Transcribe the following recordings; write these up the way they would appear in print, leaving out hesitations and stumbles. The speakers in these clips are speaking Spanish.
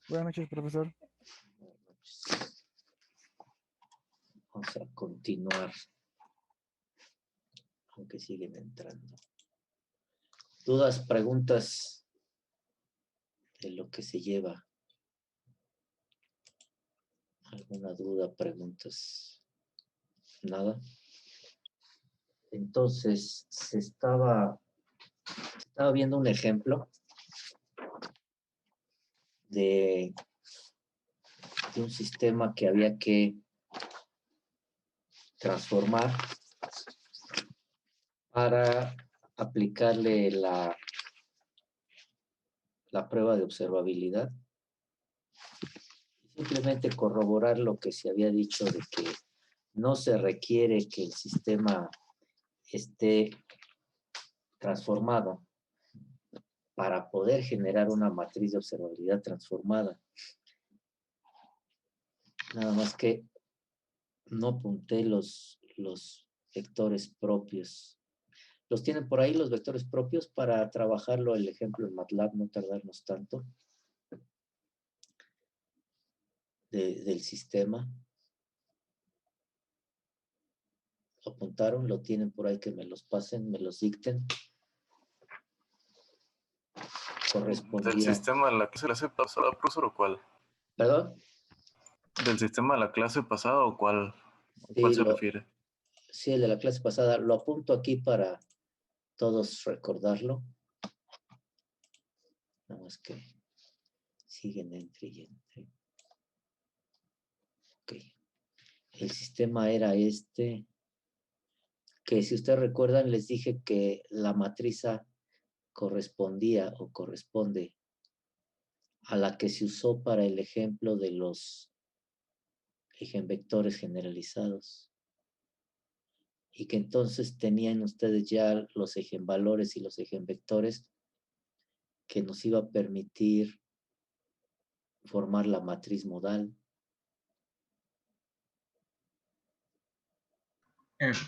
Buenas noches, profesor. Buenas noches. Vamos a continuar, aunque siguen entrando. ¿Dudas, preguntas de lo que se lleva? ¿Alguna duda, preguntas? ¿Nada? Entonces, se estaba viendo un ejemplo de un sistema que había que transformar para aplicarle la prueba de observabilidad. Simplemente corroborar lo que se había dicho de que no se requiere que el sistema esté transformado para poder generar una matriz de observabilidad transformada. Nada más que no apunté los vectores propios. ¿Los tienen por ahí los vectores propios para trabajarlo el ejemplo en MATLAB, no tardarnos tanto? Del sistema. ¿Lo apuntaron? ¿Lo tienen por ahí? Que me los pasen, me los dicten. Correspondía. ¿Del sistema de la clase pasada, profesor, o cuál? ¿Perdón? ¿Del sistema de la clase pasada o cuál? ¿O Sí, cuál se refiere? Sí, el de la clase pasada. Lo apunto aquí para todos recordarlo. Nada más que siguen entre y entre. Ok. El sistema era este, que si ustedes recuerdan, les dije que la matriz A correspondía o corresponde a la que se usó para el ejemplo de los eigenvectores generalizados. Y que entonces tenían ustedes ya los eigenvalores y los eigenvectores que nos iba a permitir formar la matriz modal.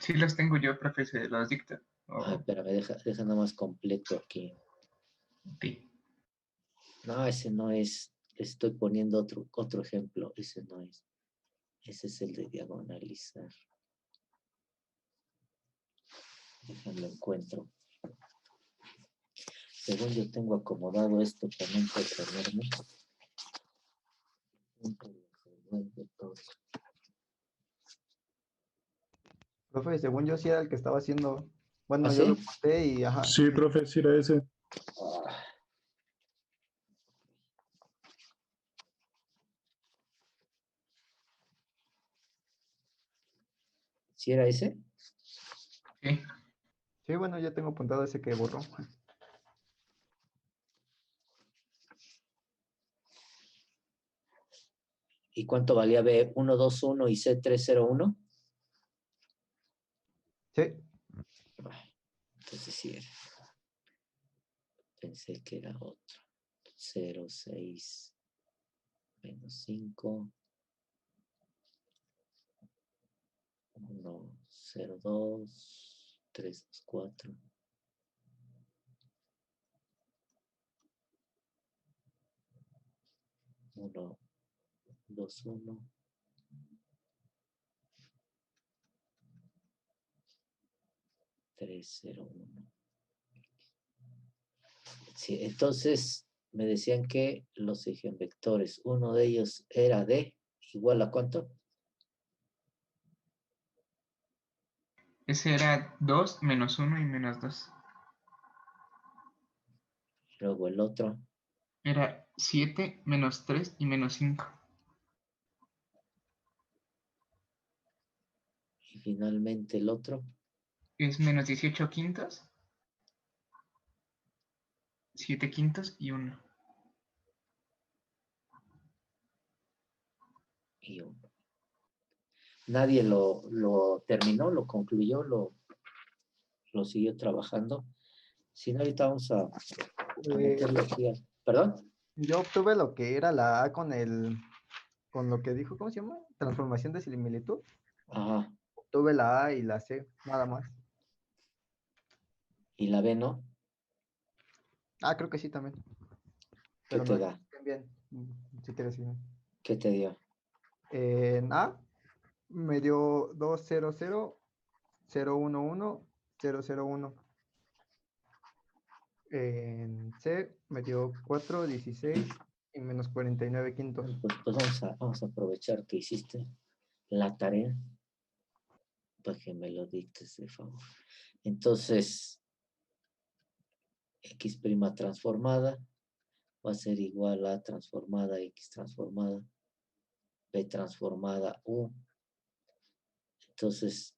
Sí los tengo yo, profe, se los dicta. Espérame, deja nada más completo aquí. Sí. No, ese no es. Estoy poniendo otro ejemplo. Ese no es. Ese es el de diagonalizar. Déjame encuentro. Según yo tengo acomodado esto también para ponerme. Profe, según yo sí era el que estaba haciendo. Bueno, ¿Ah, yo sí? lo apunté y ajá. Sí, profe, sí era ese. ¿Sí era ese? Sí. Sí, bueno, ya tengo apuntado ese que borró. ¿Y cuánto valía B121 y C301? Sí. Entonces sí era. Pensé que era otro. 0, 6, menos 5. 1, 0, 2, 3, 2, 4. 1, 2, 1. Tres, 0, 1. Sí, entonces me decían que los eigenvectores, uno de ellos era D, igual a ¿cuánto? Ese era 2, menos 1 y menos 2. Luego el otro, Era 7, menos 3 y menos 5. y finalmente el otro, Es menos 18 quintos, 7 quintos y 1. y uno. Nadie lo terminó, lo concluyó, lo siguió trabajando. Si no, ahorita vamos a meterlo aquí. ¿Perdón? Yo obtuve lo que era la A con lo que dijo, ¿cómo se llama? Transformación de similitud. Ajá. Obtuve la A y la C, nada más. ¿Y la B no? Ah, creo que sí también. ¿Qué Pero te no da? bien. si quieres. Sí. ¿Qué te dio? En A me dio 200, 011, 001. En C me dio 4, 16 y menos 49 quintos. Pues vamos a aprovechar que hiciste la tarea para que me lo dictes de favor. Entonces, X' transformada va a ser igual a transformada X transformada, B transformada U. Entonces,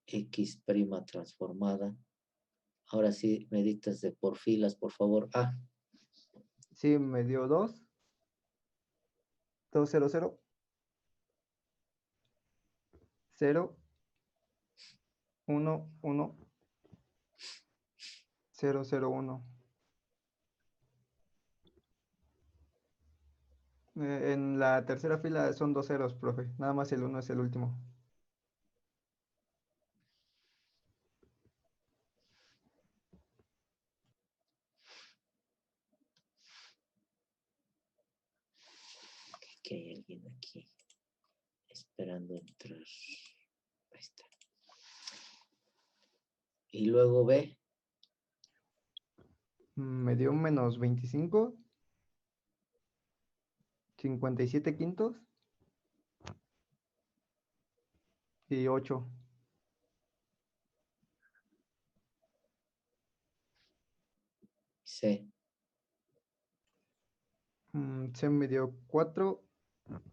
X' transformada. Ahora sí, me dictas de por filas, por favor. A. Sí, me dio 2, 200, 0, 1, 1, 001. En la tercera fila son 2 ceros, profe. Nada más el 1 es el último. Que hay alguien aquí esperando entrar. Ahí está. Y luego B. Me dio menos 25, 57 quintos y 8. C. Se me dio 4,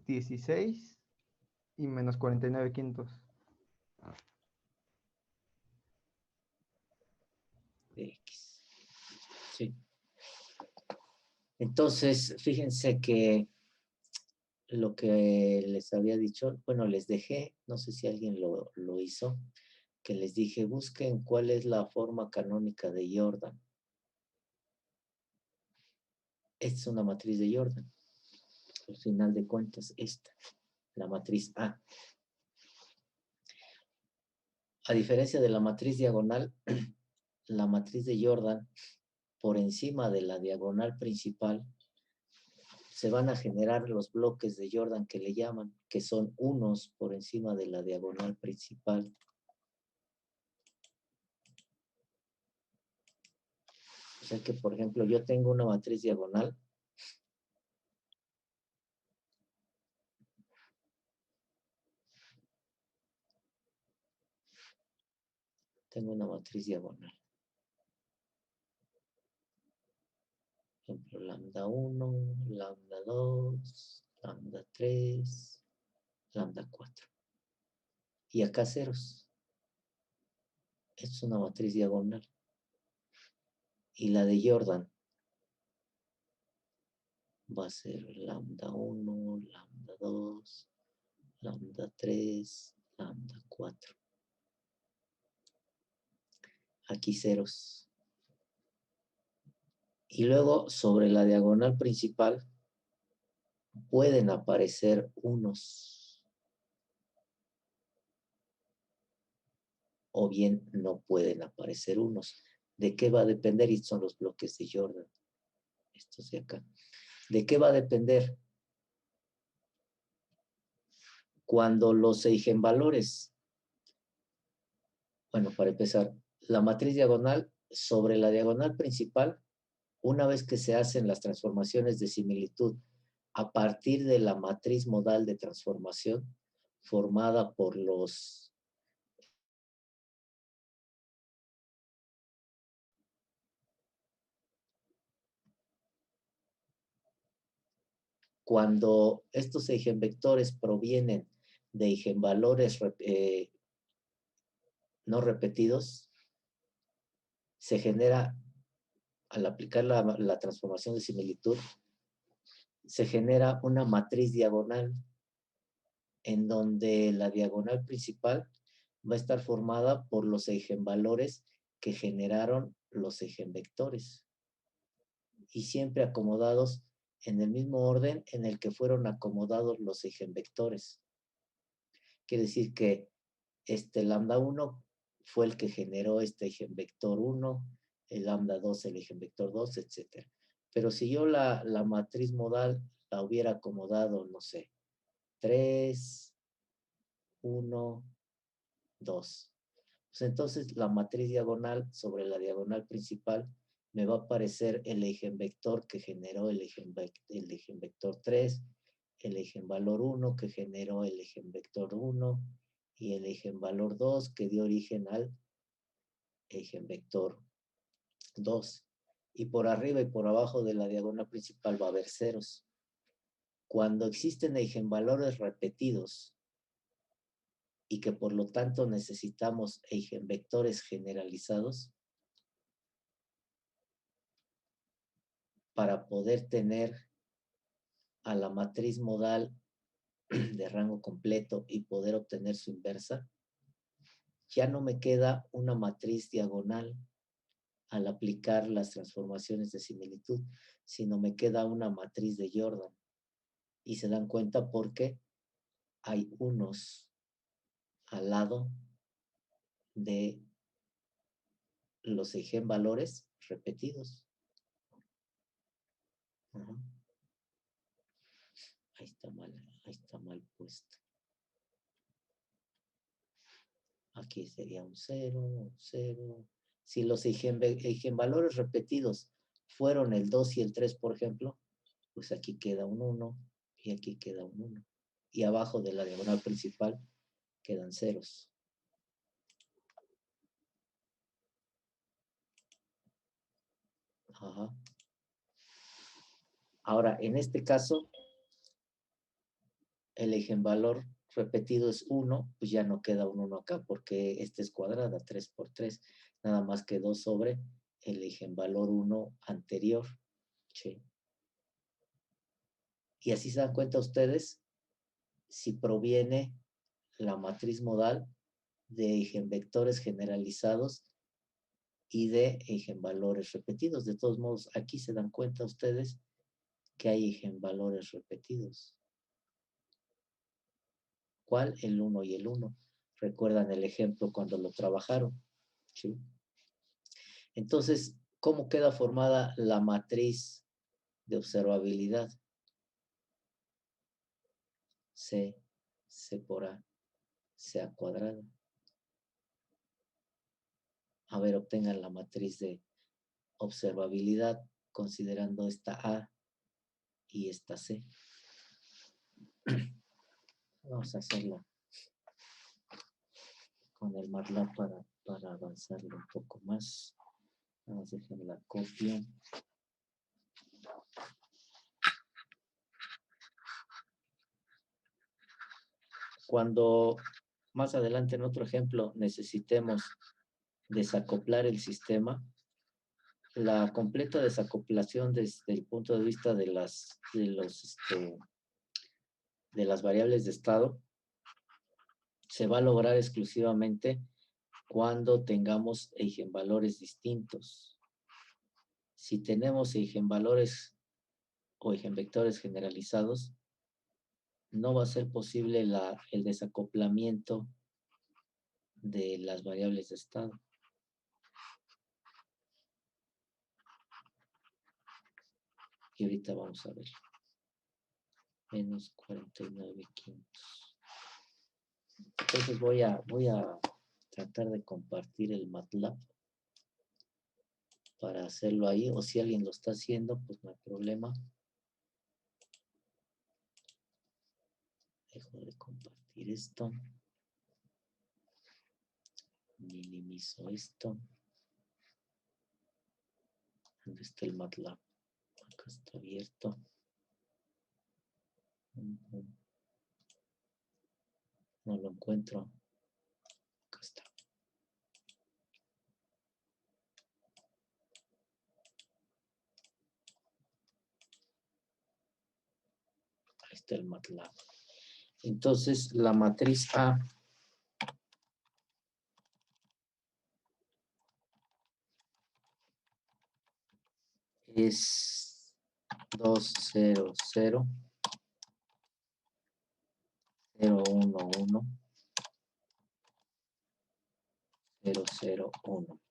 16 y menos 49 quintos. De X. Sí. Entonces, fíjense que lo que les había dicho, bueno, les dejé, no sé si alguien lo hizo, que les dije, busquen cuál es la forma canónica de Jordan. Esta es una matriz de Jordan. Al final de cuentas, esta, la matriz A. A diferencia de la matriz diagonal, la matriz de Jordan, por encima de la diagonal principal, se van a generar los bloques de Jordan que le llaman, que son unos por encima de la diagonal principal. O sea que, por ejemplo, yo tengo una matriz diagonal. Tengo una matriz diagonal. Por ejemplo, lambda 1, lambda 2, lambda 3, lambda 4. Y acá ceros. Esto es una matriz diagonal. Y la de Jordan va a ser lambda 1, lambda 2, lambda 3, lambda 4. Aquí ceros. Y luego sobre la diagonal principal pueden aparecer unos. O bien no pueden aparecer unos. ¿De qué va a depender? Y son los bloques de Jordan. Estos de acá. ¿De qué va a depender? Cuando los eigenvalores, bueno, para empezar, la matriz diagonal sobre la diagonal principal, una vez que se hacen las transformaciones de similitud a partir de la matriz modal de transformación formada por los cuando estos eigenvectores provienen de eigenvalores no repetidos, se genera, al aplicar la transformación de similitud, se genera una matriz diagonal en donde la diagonal principal va a estar formada por los eigenvalores que generaron los eigenvectores y siempre acomodados en el mismo orden en el que fueron acomodados los eigenvectores. Quiere decir que este lambda 1 fue el que generó este eigenvector 1, el lambda 2 el eigenvector 2, etc. Pero si yo la matriz modal la hubiera acomodado, no sé, 3, 1, 2. Pues entonces la matriz diagonal sobre la diagonal principal me va a aparecer el eigenvector que generó el eigenvector 3, el eigenvalor 1 que generó el eigenvector 1 y el eigenvalor 2 que dio origen al eigenvector 2. Y por arriba y por abajo de la diagonal principal va a haber ceros. Cuando existen eigenvalores repetidos y que por lo tanto necesitamos eigenvectores generalizados para poder tener a la matriz modal de rango completo y poder obtener su inversa, ya no me queda una matriz diagonal al aplicar las transformaciones de similitud, sino me queda una matriz de Jordan. Y se dan cuenta porque hay unos al lado de los eigenvalores repetidos. Uh-huh. Ahí está mal puesto. Aquí sería un 0, un 0. Si los eigenvalores repetidos fueron el 2 y el 3, por ejemplo, pues aquí queda un 1 y aquí queda un 1. Y abajo de la diagonal principal quedan ceros. Ajá. Ahora, en este caso, el eigenvalor repetido es 1, pues ya no queda un 1 acá, porque este es cuadrada, 3 por 3. Nada más quedó sobre el eigenvalor 1 anterior. Sí. Y así se dan cuenta ustedes si proviene la matriz modal de eigenvectores generalizados y de eigenvalores repetidos. De todos modos, aquí se dan cuenta ustedes que hay eigenvalores repetidos. ¿Cuál? El 1 y el 1. ¿Recuerdan el ejemplo cuando lo trabajaron? ¿Sí? Entonces, ¿cómo queda formada la matriz de observabilidad? C por A, C cuadrada. A ver, obtengan la matriz de observabilidad considerando esta A y esta C. Vamos a hacerla con el MATLAB para avanzarlo un poco más. Vamos a dejar la copia. Cuando más adelante en otro ejemplo necesitemos desacoplar el sistema, la completa desacoplación desde el punto de vista de las variables de estado se va a lograr exclusivamente cuando tengamos eigenvalores distintos. Si tenemos eigenvalores o eigenvectores generalizados, no va a ser posible el desacoplamiento de las variables de estado. Y ahorita vamos a ver. Menos 49,500. Entonces voy a tratar de compartir el MATLAB para hacerlo ahí, o si alguien lo está haciendo, pues no hay problema. Dejo de compartir esto. Minimizo esto. ¿Dónde está el MATLAB? Acá está abierto. No lo encuentro. Acá está. Ahí está el MATLAB. Entonces, la matriz A es 2, 0, 0, 0, 1, 1, 0, 0, 1.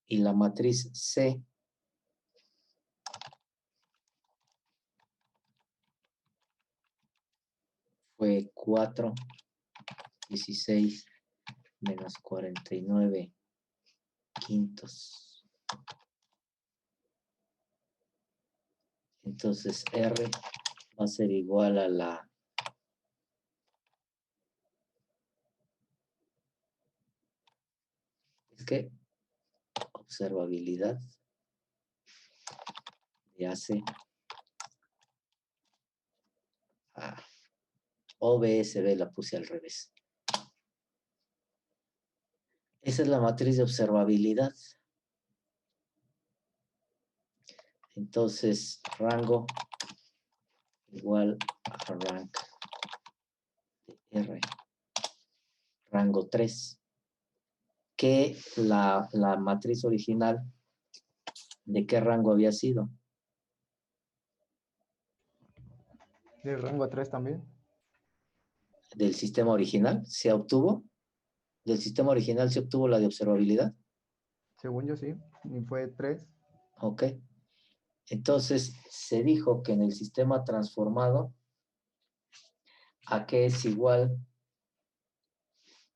Y la matriz C fue 4, 16 menos 49 quintos. Entonces R va a ser igual a la observabilidad de AC a OBSB, la puse al revés. Esa es la matriz de observabilidad. Entonces, rango igual a rank de R. Rango 3. Que la matriz original, ¿de qué rango había sido? De rango 3 también. Del sistema original, ¿se obtuvo? Del sistema original se obtuvo la de observabilidad. Según yo sí. Y fue 3. Ok. Entonces, se dijo que en el sistema transformado, ¿a qué es igual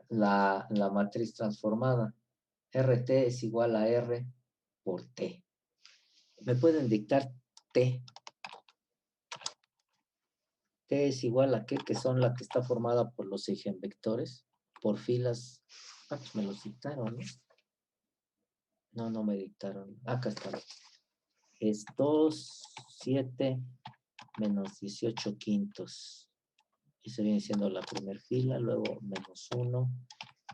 la matriz transformada? RT es igual a R por T. ¿Me pueden dictar T? T es igual a qué, que son la que está formada por los eigenvectores, por filas. Ah, pues me los dictaron, ¿no? No me dictaron. Acá está. Es 2, 7 menos 18 quintos. Y se viene siendo la primera fila, luego menos 1,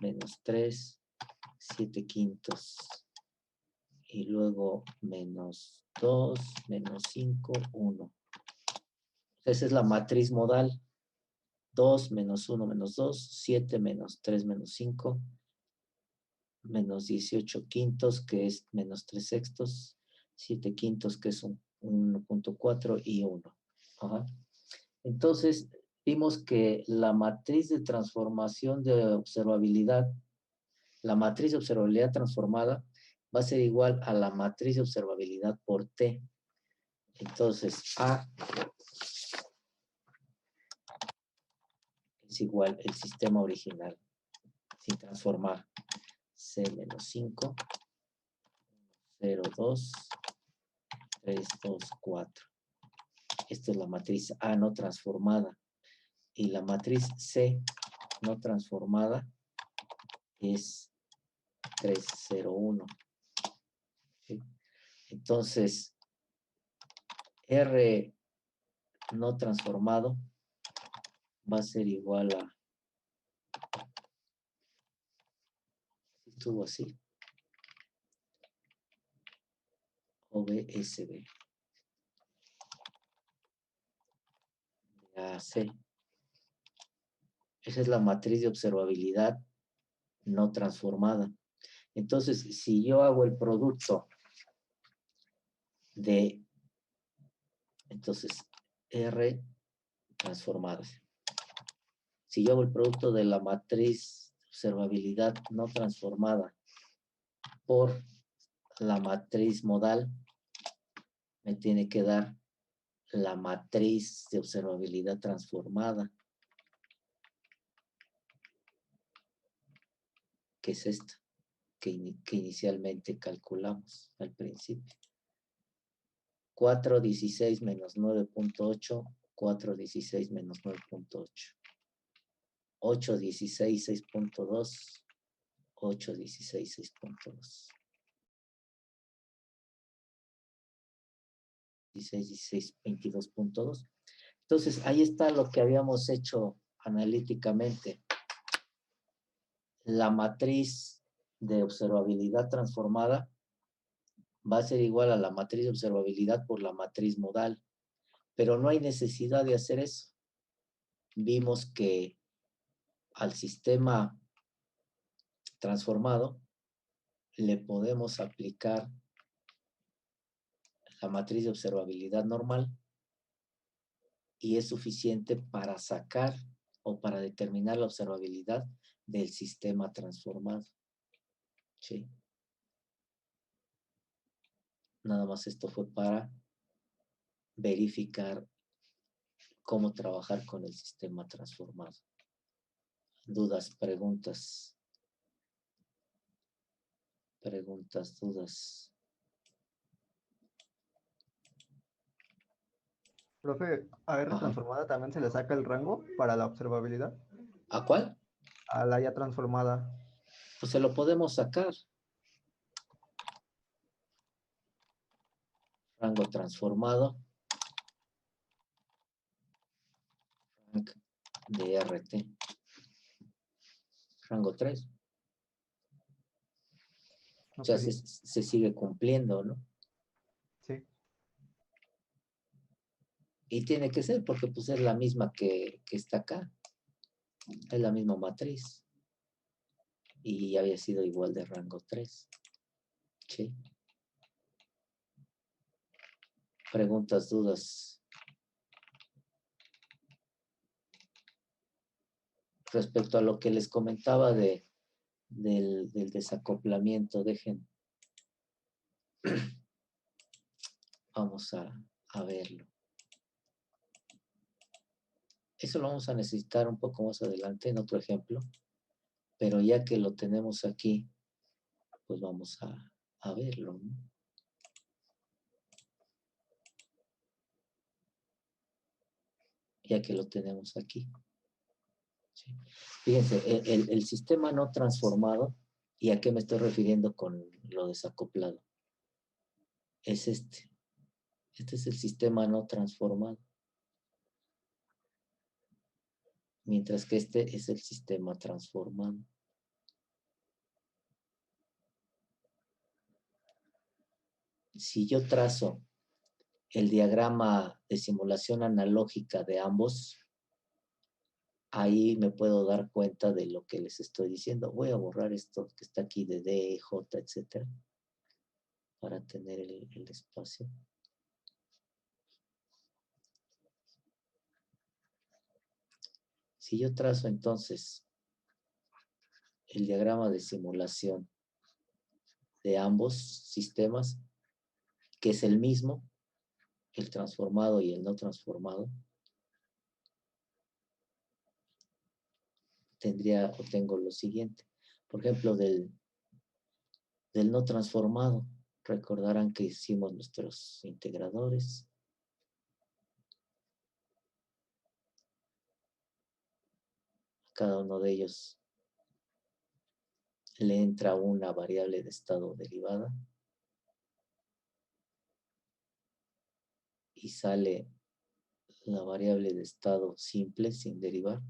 menos 3, 7 quintos. Y luego menos 2, menos 5, 1. Esa es la matriz modal. 2 menos 1 menos 2, 7 menos 3 menos 5, menos 18 quintos, que es menos 3 sextos, 7 quintos, que es 1.4 y 1. Ajá. Entonces, vimos que la matriz de transformación de observabilidad, la matriz de observabilidad transformada, va a ser igual a la matriz de observabilidad por T. Entonces, A es igual el sistema original, sin transformar. C menos 5, 0, 2, 3, 2, 4. Esta es la matriz A no transformada. Y la matriz C no transformada es 3, 0, 1. ¿Sí? Entonces, R no transformado va a ser igual a... Estuvo así. OBSB. La C. Esa es la matriz de observabilidad no transformada. Entonces, si yo hago el producto de, entonces, R transformada. Si yo hago el producto de la matriz de observabilidad no transformada por la matriz modal, me tiene que dar la matriz de observabilidad transformada, que es esta, que inicialmente calculamos al principio. 4.16 menos 9.8, 4.16 menos 9.8. 8.16, 6.2, 8.16, 6.2. 16, 16, 22.2. Entonces, ahí está lo que habíamos hecho analíticamente. La matriz de observabilidad transformada va a ser igual a la matriz de observabilidad por la matriz modal. Pero no hay necesidad de hacer eso. Vimos que al sistema transformado le podemos aplicar la matriz de observabilidad normal y es suficiente para sacar o para determinar la observabilidad del sistema transformado. ¿Sí? Nada más esto fue para verificar cómo trabajar con el sistema transformado. Dudas, preguntas, dudas. Profe, a R Ajá. transformada también se le saca el rango para la observabilidad. ¿A cuál? A la ya transformada. Pues se lo podemos sacar. Rango transformado. Rank de RT. Rango 3. O sea, Ok, se sigue cumpliendo, ¿no? sí. Y tiene que ser porque pues es la misma que está acá. Es la misma matriz. Y había sido igual de rango 3. Sí. Preguntas, dudas. Respecto a lo que les comentaba del desacoplamiento, vamos a verlo. Eso lo vamos a necesitar un poco más adelante en otro ejemplo, pero ya que lo tenemos aquí, pues vamos a verlo, ¿no? Ya que lo tenemos aquí. ¿Sí? Fíjense, el sistema no transformado, ¿y a qué me estoy refiriendo con lo desacoplado? Es este. Este es el sistema no transformado. Mientras que este es el sistema transformado. Si yo trazo el diagrama de simulación analógica de ambos, ahí me puedo dar cuenta de lo que les estoy diciendo. Voy a borrar esto que está aquí de D, J, etcétera, para tener el espacio. Si yo trazo entonces el diagrama de simulación de ambos sistemas, que es el mismo, el transformado y el no transformado, tengo lo siguiente. Por ejemplo, del no transformado, recordarán que hicimos nuestros integradores. A cada uno de ellos le entra una variable de estado derivada y sale la variable de estado simple sin derivar.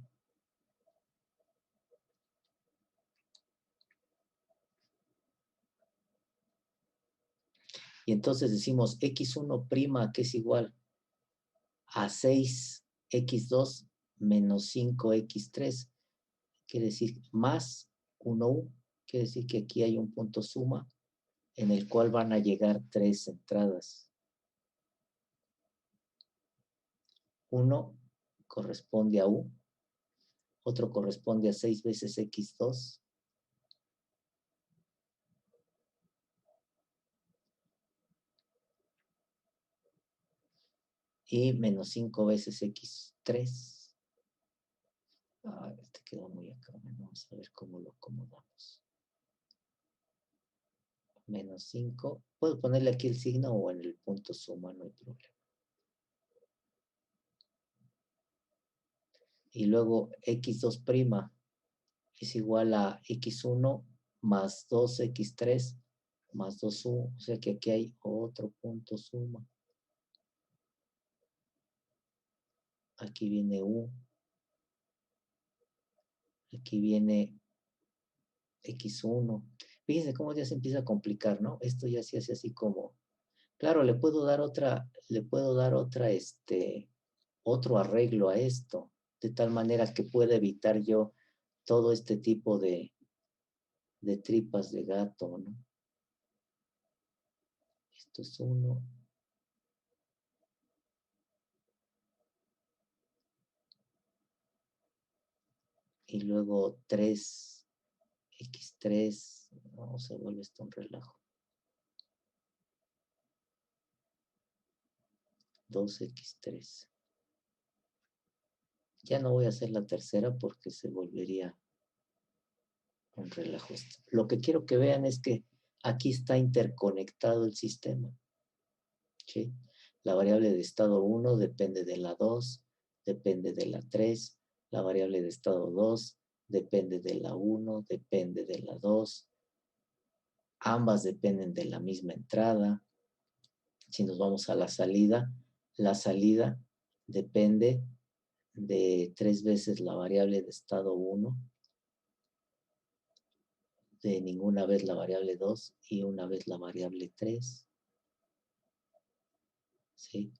Y entonces decimos x1' que es igual a 6x2 menos 5x3. Quiere decir más 1u. Quiere decir que aquí hay un punto suma en el cual van a llegar 3 entradas. Uno corresponde a u, otro corresponde a 6 veces x2, y menos 5 veces x3. Este quedó muy acá. Vamos a ver cómo lo acomodamos. Menos 5. Puedo ponerle aquí el signo o en el punto suma, no hay problema. Y luego x2' es igual a x1 más 2x3 más 2u. O sea que aquí hay otro punto suma. Aquí viene u. Aquí viene x1. Fíjense cómo ya se empieza a complicar, ¿no? Esto ya se hace así como... Claro, le puedo dar otro arreglo a esto, de tal manera que pueda evitar yo todo este tipo de tripas de gato, ¿no? Esto es 1. Y luego 3x3. No, se vuelve esto un relajo. 2x3. Ya no voy a hacer la tercera porque se volvería un relajo esto. Lo que quiero que vean es que aquí está interconectado el sistema. ¿Sí? La variable de estado 1 depende de la 2, depende de la 3, la variable de estado 2 depende de la 1, depende de la 2, ambas dependen de la misma entrada. Si nos vamos a la salida depende de 3 veces la variable de estado 1, de ninguna vez la variable 2 y una vez la variable 3. ¿Sí?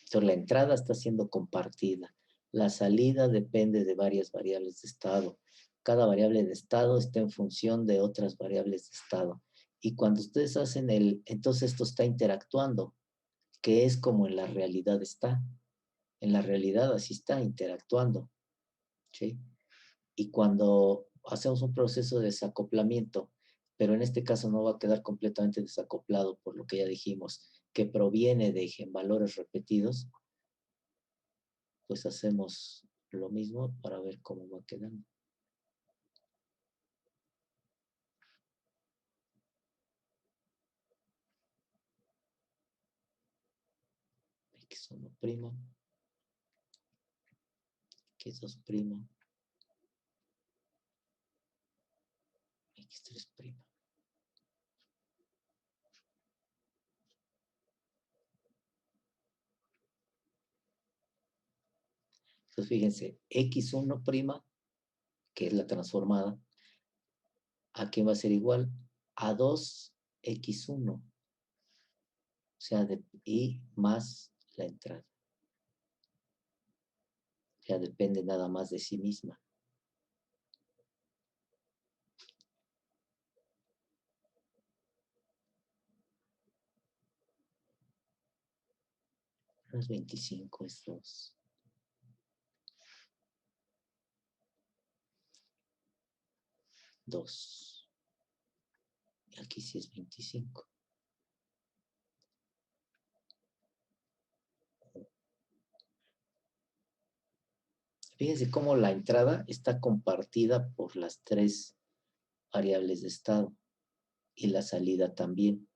Entonces la entrada está siendo compartida. La salida depende de varias variables de estado. Cada variable de estado está en función de otras variables de estado. Y cuando ustedes hacen entonces esto está interactuando, que es como en la realidad está. En la realidad así está interactuando. ¿Sí? Y cuando hacemos un proceso de desacoplamiento, pero en este caso no va a quedar completamente desacoplado por lo que ya dijimos, que proviene de eigenvalores repetidos, pues hacemos lo mismo para ver cómo va quedando. X1', X2', X3'. Entonces fíjense, X1', que es la transformada, ¿a qué va a ser igual? A 2X1. O sea, y más la entrada. O sea, depende nada más de sí misma. No es 25, es 2. Y aquí sí es 25. Fíjense cómo la entrada está compartida por las 3 variables de estado y la salida también.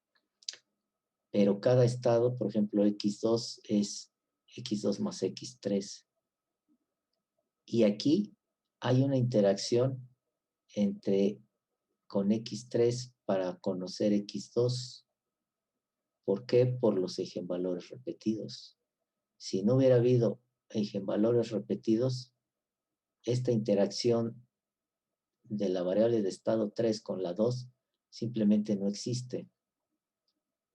Pero cada estado, por ejemplo, X2 es X2 más X3. Y aquí hay una interacción con X3 para conocer X2. ¿Por qué? Por los eigenvalores repetidos. Si no hubiera habido eigenvalores repetidos, esta interacción de la variable de estado 3 con la 2 simplemente no existe.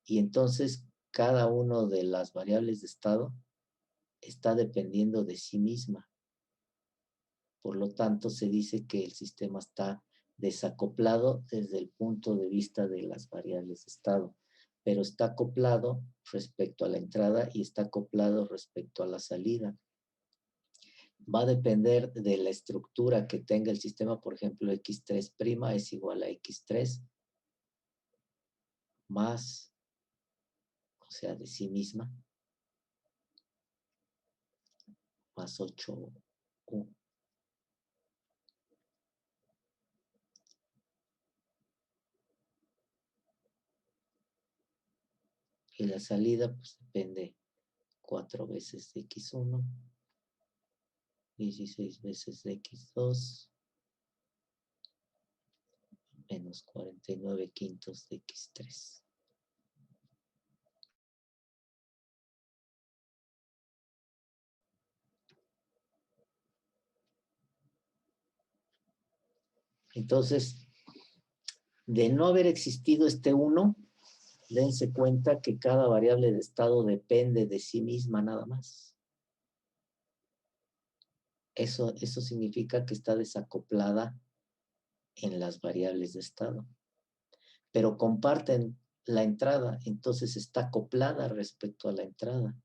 Y entonces cada una de las variables de estado está dependiendo de sí misma. Por lo tanto, se dice que el sistema está desacoplado desde el punto de vista de las variables de estado, pero está acoplado respecto a la entrada y está acoplado respecto a la salida. Va a depender de la estructura que tenga el sistema. Por ejemplo, X3' es igual a X3 más, o sea, de sí misma, más 8U. Y la salida, pues depende 4 veces de X1, 16 veces de X2, menos 49/5 de X3. Entonces, de no haber existido este 1, dense cuenta que cada variable de estado depende de sí misma nada más. Eso significa que está desacoplada en las variables de estado. Pero comparten la entrada, entonces está acoplada respecto a la entrada.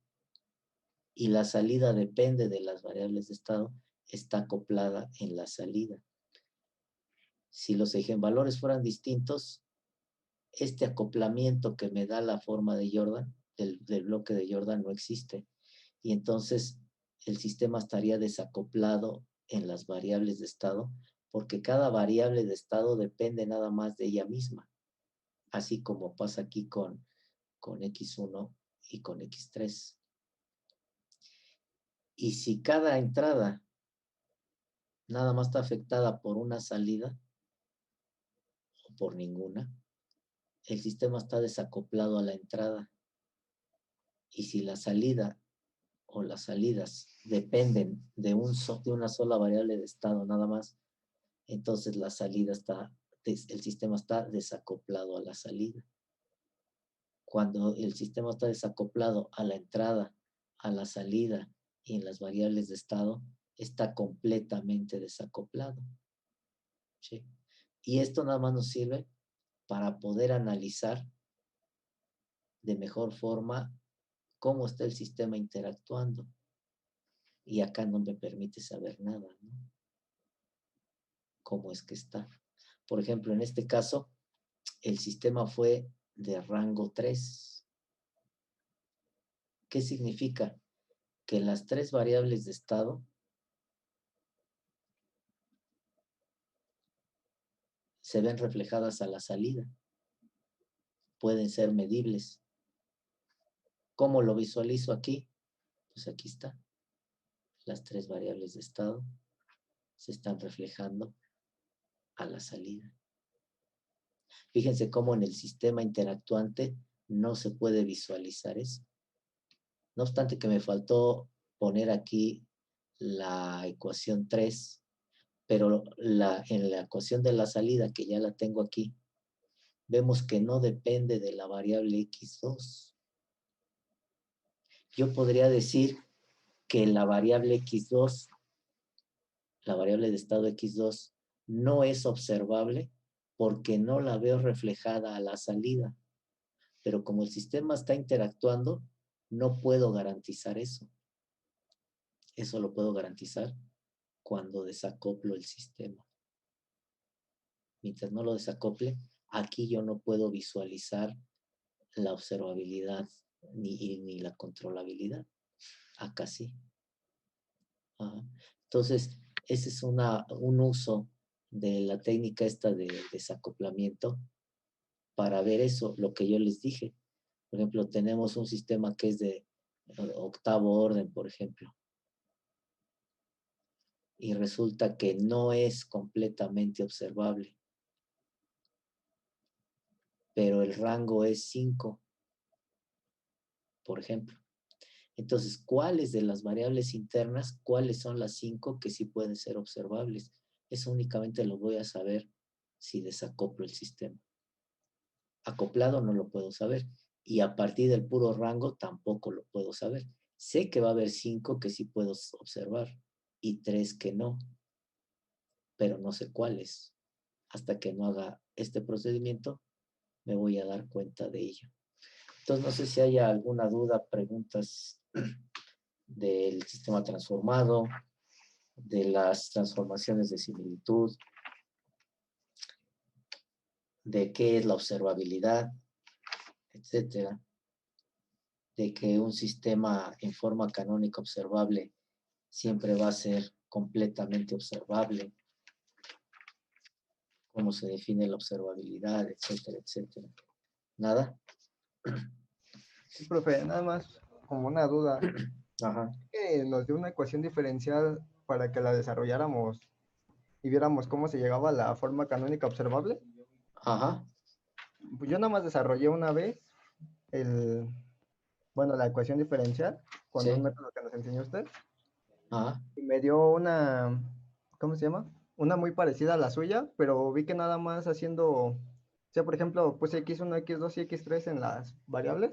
Y la salida depende de las variables de estado, está acoplada en la salida. Si los eigenvalores fueran distintos, este acoplamiento que me da la forma de Jordan, del bloque de Jordan, no existe. y entonces el sistema estaría desacoplado en las variables de estado, porque cada variable de estado depende nada más de ella misma, así como pasa aquí con X1 y con X3. Y si cada entrada nada más está afectada por una salida o por ninguna, el sistema está desacoplado a la entrada. Y si la salida o las salidas dependen de una sola variable de estado nada más, entonces la salida el sistema está desacoplado a la salida. Cuando el sistema está desacoplado a la entrada, a la salida y en las variables de estado, está completamente desacoplado. ¿Sí? Y esto nada más nos sirve para poder analizar de mejor forma cómo está el sistema interactuando. Y acá no me permite saber nada, ¿no? Cómo es que está. Por ejemplo, en este caso, el sistema fue de rango 3. ¿Qué significa? Que las 3 variables de estado se ven reflejadas a la salida. Pueden ser medibles. ¿Cómo lo visualizo aquí? Pues aquí está. Las 3 variables de estado se están reflejando a la salida. Fíjense cómo en el sistema interactuante no se puede visualizar eso. No obstante que me faltó poner aquí la ecuación 3, pero en la ecuación de la salida, que ya la tengo aquí, vemos que no depende de la variable X2. Yo podría decir que la variable X2, la variable de estado X2, no es observable porque no la veo reflejada a la salida. Pero como el sistema está interactuando, no puedo garantizar eso. Eso lo puedo garantizar cuando desacoplo el sistema. Mientras no lo desacople, aquí yo no puedo visualizar la observabilidad ni la controlabilidad. Acá sí. Ajá. Entonces, ese es un uso de la técnica esta de desacoplamiento para ver eso, lo que yo les dije. Por ejemplo, tenemos un sistema que es de octavo orden, por ejemplo. Y resulta que no es completamente observable. Pero el rango es 5, por ejemplo. Entonces, ¿cuáles de las variables internas, cuáles son las 5 que sí pueden ser observables? Eso únicamente lo voy a saber si desacoplo el sistema. Acoplado no lo puedo saber. Y a partir del puro rango tampoco lo puedo saber. Sé que va a haber 5 que sí puedo observar y 3 que no, pero no sé cuáles. Hasta que no haga este procedimiento, me voy a dar cuenta de ello. Entonces, no sé si haya alguna duda, preguntas del sistema transformado, de las transformaciones de similitud, de qué es la observabilidad, etcétera, de que un sistema en forma canónica observable siempre va a ser completamente observable, cómo se define la observabilidad, etcétera, etcétera. ¿Nada? Sí, profe, nada más como una duda. Ajá. Que nos dio una ecuación diferencial para que la desarrolláramos y viéramos cómo se llegaba a la forma canónica observable. Ajá. Pues yo nada más desarrollé una vez la ecuación diferencial con Sí. un método que nos enseñó usted. Ajá. Y me dio una, ¿cómo se llama? Una muy parecida a la suya, pero vi que nada más haciendo, o sea, por ejemplo, puse X1, X2 y X3 en las variables.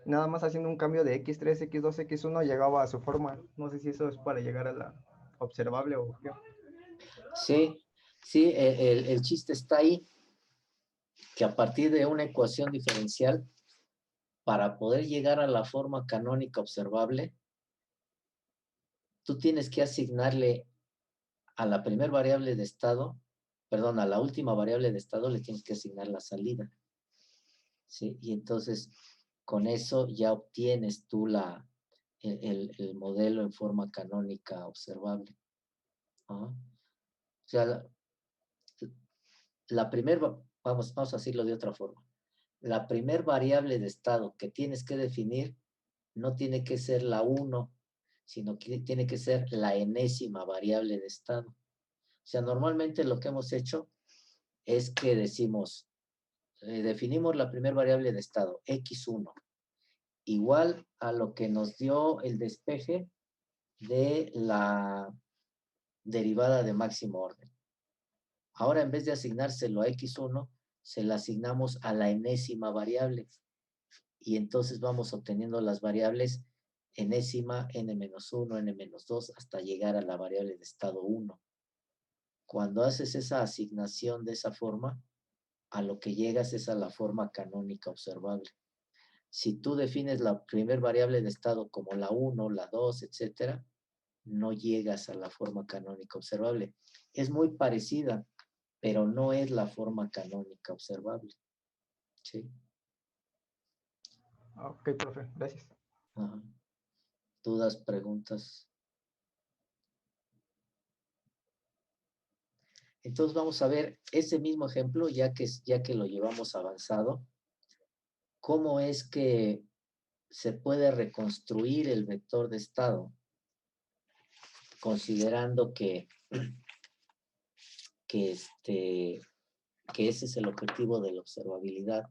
Nada más haciendo un cambio de X3, X2, X1 llegaba a su forma. No sé si eso es para llegar a la observable o qué. Sí, sí, el chiste está ahí, que a partir de una ecuación diferencial, para poder llegar a la forma canónica observable, tú tienes que asignarle a la primera variable de estado, perdón, a la última variable de estado le tienes que asignar la salida. ¿Sí? Y entonces, con eso ya obtienes tú el modelo en forma canónica observable. O sea, la primera, vamos a decirlo de otra forma. La primer variable de estado que tienes que definir no tiene que ser la 1, sino que tiene que ser la enésima variable de estado. O sea, normalmente lo que hemos hecho es que decimos, definimos la primera variable de estado, x1, igual a lo que nos dio el despeje de la derivada de máximo orden. Ahora, en vez de asignárselo a x1, se la asignamos a la enésima variable. Y entonces vamos obteniendo las variables enésima, n-1, n-2, hasta llegar a la variable de estado 1. Cuando haces esa asignación de esa forma, a lo que llegas es a la forma canónica observable. Si tú defines la primer variable de estado como la 1, la 2, etcétera, no llegas a la forma canónica observable. Es muy parecida, pero no es la forma canónica observable. ¿Sí? Ok, profe, gracias. Ajá. ¿Dudas, preguntas? Entonces vamos a ver ese mismo ejemplo, ya que lo llevamos avanzado, cómo es que se puede reconstruir el vector de estado, considerando que ese es el objetivo de la observabilidad,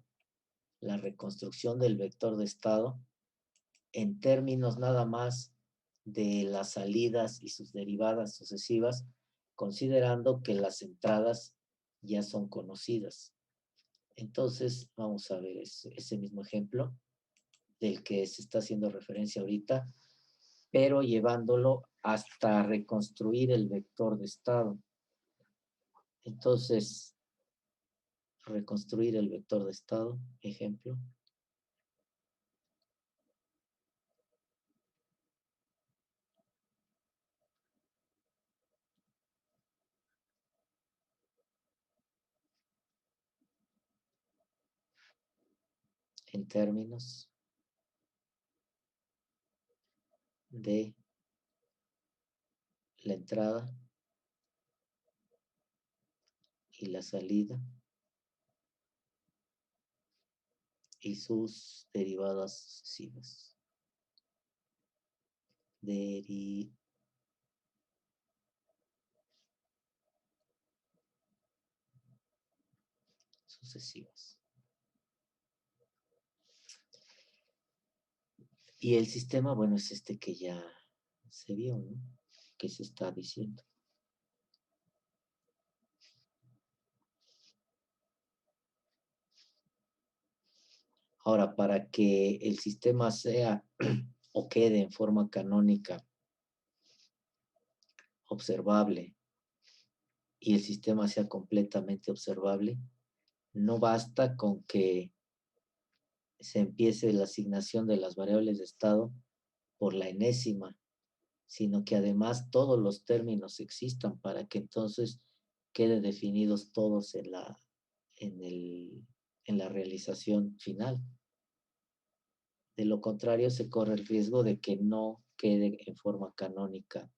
la reconstrucción del vector de estado en términos nada más de las salidas y sus derivadas sucesivas, considerando que las entradas ya son conocidas. Entonces, vamos a ver ese mismo ejemplo del que se está haciendo referencia ahorita, pero llevándolo hasta reconstruir el vector de estado. Entonces, reconstruir el vector de estado, ejemplo. En términos de la entrada y la salida y sus derivadas sucesivas. Sucesivas. Y el sistema, bueno, es este que ya se vio, ¿no? Que se está diciendo. Ahora, para que el sistema sea o quede en forma canónica observable y el sistema sea completamente observable, no basta con que se empiece la asignación de las variables de estado por la enésima, sino que además todos los términos existan para que entonces queden definidos todos en la realización final. De lo contrario, se corre el riesgo de que no quede en forma canónica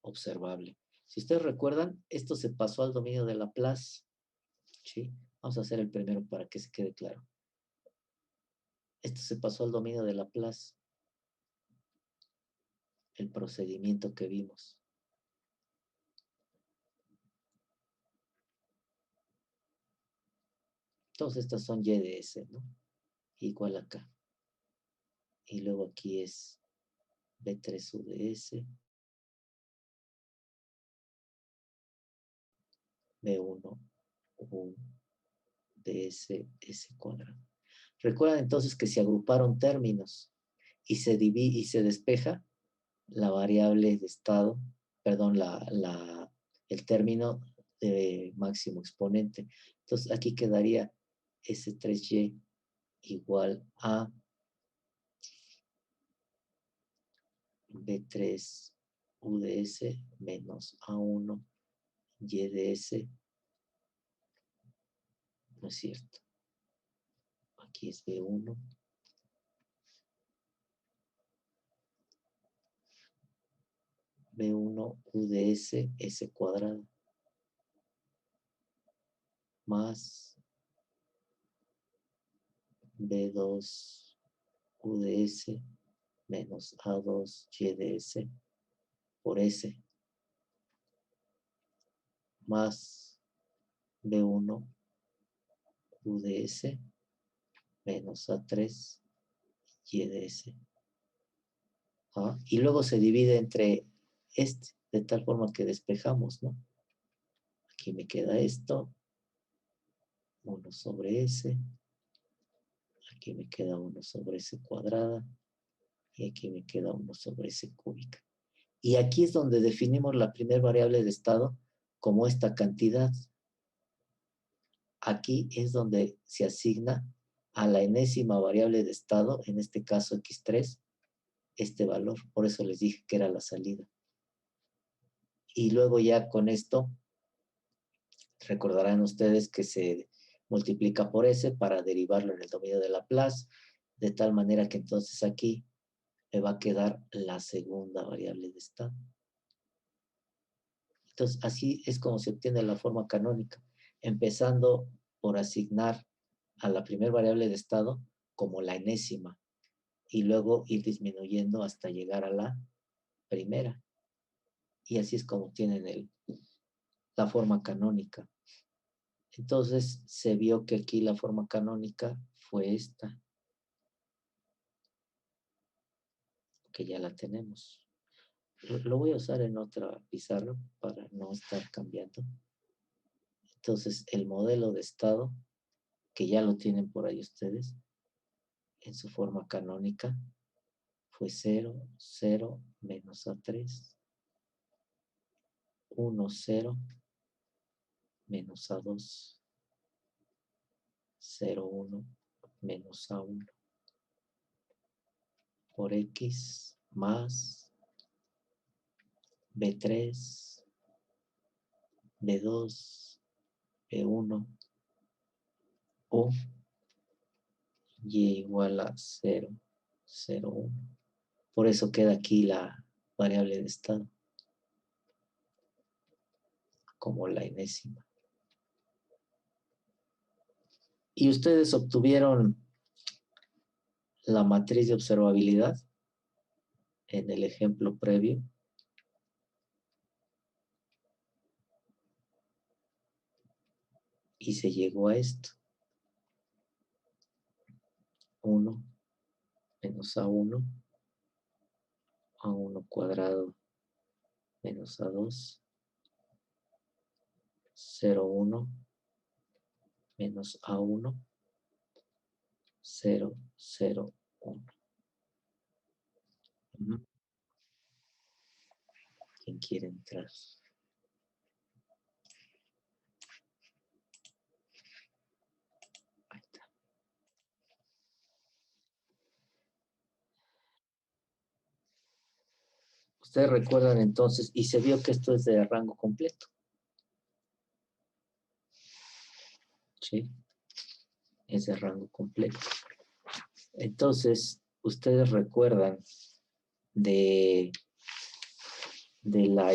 observable. Si ustedes recuerdan, esto se pasó al dominio de Laplace. ¿Sí? Vamos a hacer el primero para que se quede claro. Esto se pasó al dominio de Laplace. El procedimiento que vimos. Todas estas son y de s, ¿no? Igual acá. Y luego aquí es B3 UDS, B1 UDS S cuadrado. Recuerden entonces que se agruparon términos y se despeja la variable de estado, perdón, el término de máximo exponente. Entonces aquí quedaría S3Y igual a B3 UDS menos A1 YDS. No es cierto. Aquí es B1. B1 U de S, S cuadrado, más B2 U de S menos A2 Y de S por S, más B1 U de S menos A3 Y de S. ¿Ah? Y luego se divide entre este, de tal forma que despejamos, ¿no? Aquí me queda esto, 1 sobre S, aquí me queda 1 sobre S cuadrada, y aquí me queda 1 sobre S cúbica. Y aquí es donde definimos la primera variable de estado como esta cantidad. Aquí es donde se asigna a la enésima variable de estado, en este caso X3, este valor. Por eso les dije que era la salida. Y luego ya con esto, recordarán ustedes que se multiplica por S para derivarlo en el dominio de Laplace, de tal manera que entonces aquí me va a quedar la segunda variable de estado. Entonces, así es como se obtiene la forma canónica, empezando por asignar a la primera variable de estado como la enésima y luego ir disminuyendo hasta llegar a la primera. Y así es como obtienen la forma canónica. Entonces, se vio que aquí la forma canónica fue esta, que ya la tenemos. Lo voy a usar en otra pizarra para no estar cambiando. Entonces, el modelo de estado, que ya lo tienen por ahí ustedes, en su forma canónica, fue 0, 0, menos A3, 1, 0, menos A2, 0, 1, menos A1, por X, más B3, B2, B1, O, Y igual a 0, 0, 1. Por eso queda aquí la variable de estado, como la enésima. Y ustedes obtuvieron la matriz de observabilidad en el ejemplo previo. Y se llegó a esto. 1 menos A1, A1 cuadrado menos A2, 0, 1 menos A1, 0, 0, 1. ¿Quién quiere entrar? Ahí está. Ustedes recuerdan entonces, y se vio que esto es de rango completo. ¿Sí? Es de rango completo. Entonces, ustedes recuerdan de la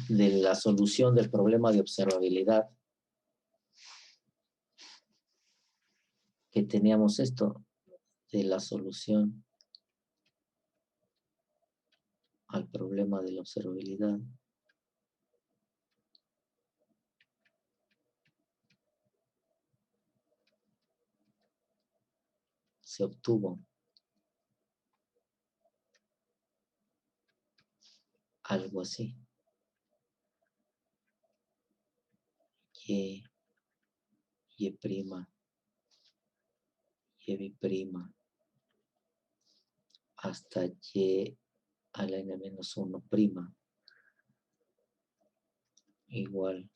de la solución del problema de observabilidad, que teníamos esto, de la solución al problema de la observabilidad. Se obtuvo algo así. Y prima, y prima, hasta y a la n-1 prima, igual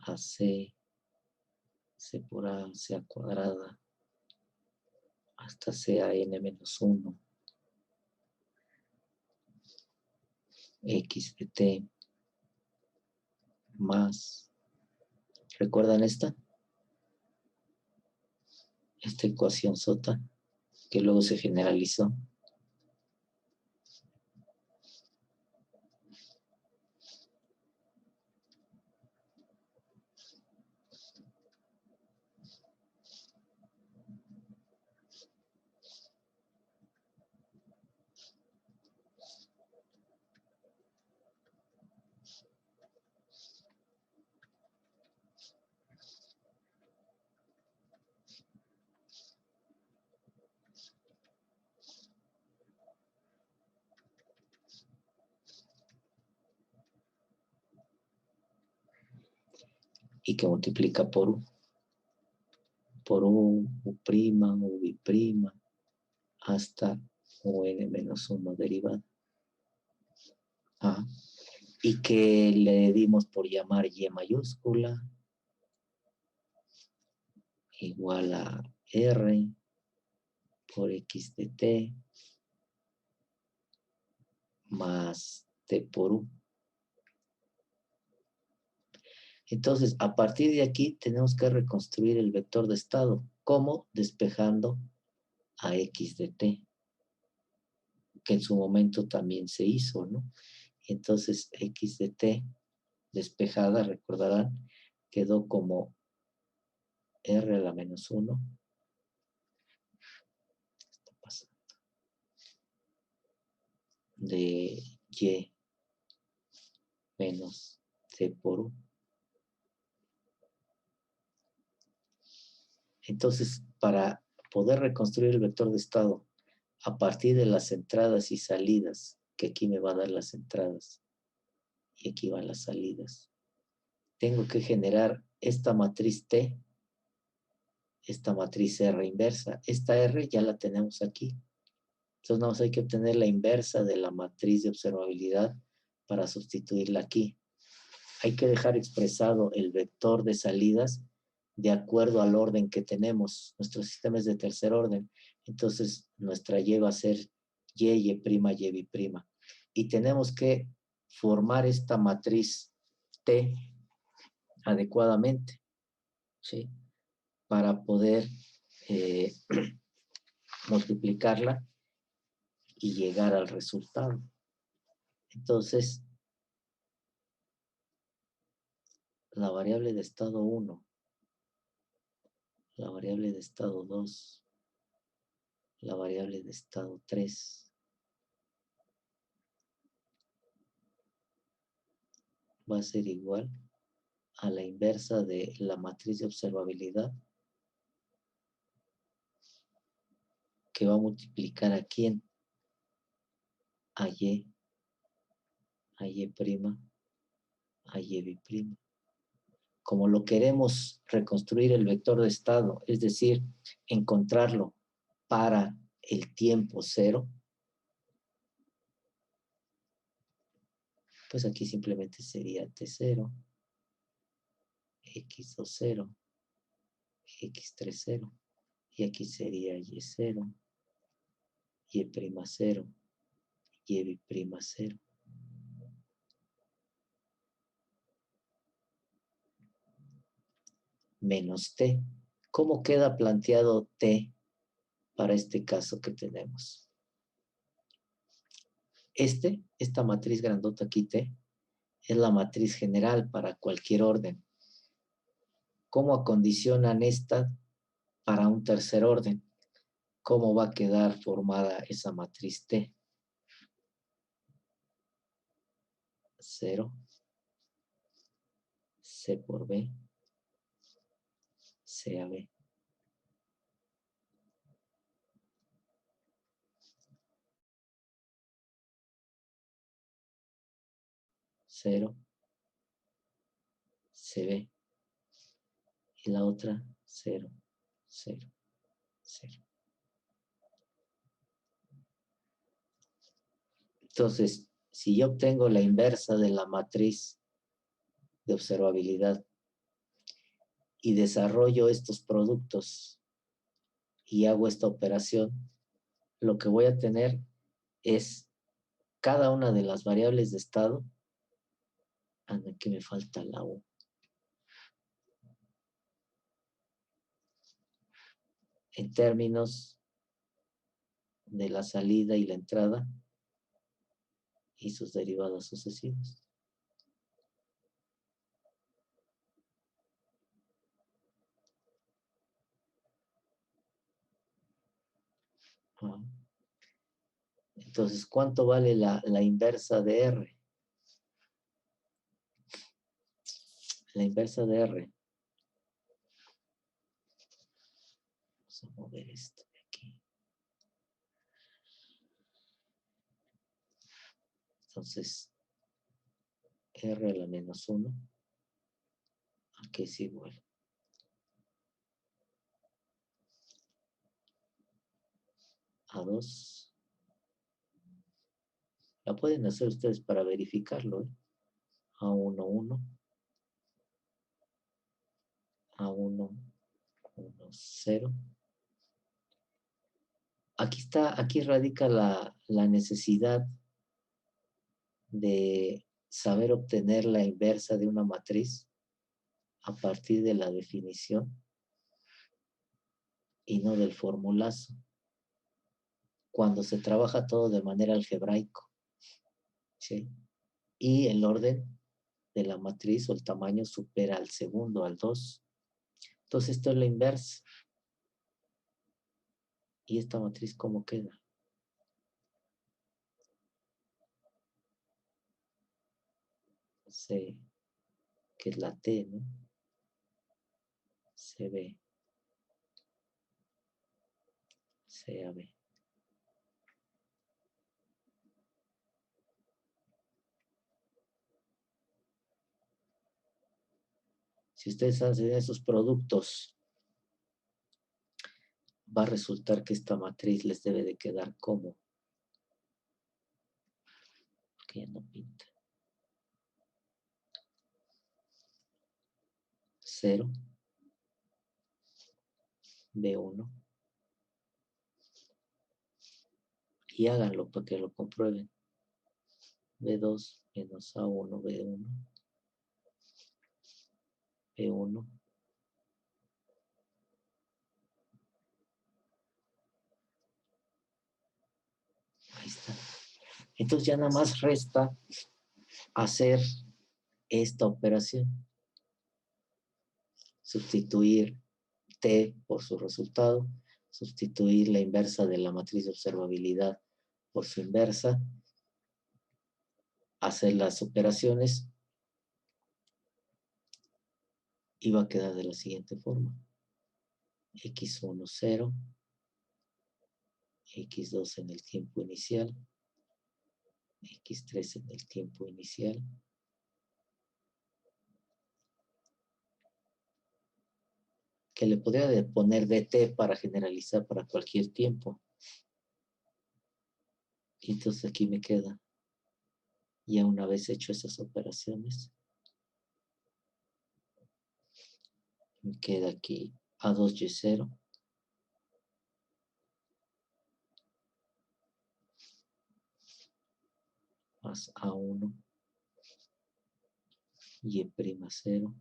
a c por a, c cuadrada, hasta c a n-1, x de t, más, ¿recuerdan esta? esta ecuación sota, que luego se generalizó. Y que multiplica por U. Por U, U', U bi', hasta UN menos 1 derivada. Y que le dimos por llamar Y mayúscula igual a R por X de T más T por U. Entonces, a partir de aquí tenemos que reconstruir el vector de estado. ¿Cómo? Despejando a X de T, que en su momento también se hizo, ¿no? Entonces, X de T despejada, recordarán, quedó como R a la menos 1. Está pasando. De Y menos T por U. Entonces, para poder reconstruir el vector de estado a partir de las entradas y salidas, que aquí me va a dar las entradas y aquí van las salidas, tengo que generar esta matriz T, esta matriz R inversa. Esta R ya la tenemos aquí. Entonces, nada más hay que obtener la inversa de la matriz de observabilidad para sustituirla aquí. Hay que dejar expresado el vector de salidas de acuerdo al orden que tenemos. Nuestro sistema es de tercer orden. Entonces, nuestra Y va a ser Y, Y', Y bi'. Y tenemos que formar esta matriz T adecuadamente, ¿sí? Para poder multiplicarla y llegar al resultado. Entonces, la variable de estado 1, la variable de estado 2, la variable de estado 3 va a ser igual a la inversa de la matriz de observabilidad, que va a multiplicar a quién, a Y, a Y', a Y bi'. Como lo queremos reconstruir el vector de estado, es decir, encontrarlo para el tiempo 0, pues aquí simplemente sería T0, X20, X30, y aquí sería Y0, Y'0, Y bi'0. Menos T. ¿Cómo queda planteado T para este caso que tenemos? Esta matriz grandota aquí T, es la matriz general para cualquier orden. ¿Cómo acondicionan esta para un tercer orden? ¿Cómo va a quedar formada esa matriz T? 0, C por B, C a B. 0, CB, y la otra 0, 0, 0. Entonces, si yo obtengo la inversa de la matriz de observabilidad y desarrollo estos productos y hago esta operación, lo que voy a tener es cada una de las variables de estado. Aquí me falta la U. en términos de la salida y la entrada y sus derivadas sucesivas. Ah. Entonces, ¿cuánto vale la inversa de R? La inversa de R. Vamos a mover esto de aquí. Entonces, R a la menos 1, aquí es igual a 2. La pueden hacer ustedes para verificarlo, ¿eh? A 1, 1. A 1, 1, 0. Aquí radica la necesidad de saber obtener la inversa de una matriz a partir de la definición y no del formulazo, cuando se trabaja todo de manera algebraico, ¿sí? Y el orden de la matriz o el tamaño supera al segundo, al 2. Entonces esto es la inversa. ¿Y esta matriz cómo queda? C, que es la T, ¿no? CB, CAB. Si ustedes hacen esos productos, va a resultar que esta matriz les debe de quedar como, que ya no pinta. 0, B1, y háganlo para que lo comprueben. B2 menos A1, B1, B1, ahí está. Entonces ya nada más resta hacer esta operación. Sustituir T por su resultado, sustituir la inversa de la matriz de observabilidad por su inversa, hacer las operaciones y va a quedar de la siguiente forma. X1, 0, X2 en el tiempo inicial, X3 en el tiempo inicial, que le podría poner dt para generalizar para cualquier tiempo. Y entonces aquí me queda, ya una vez hecho esas operaciones, me queda aquí A2Y0 más A1 Y'0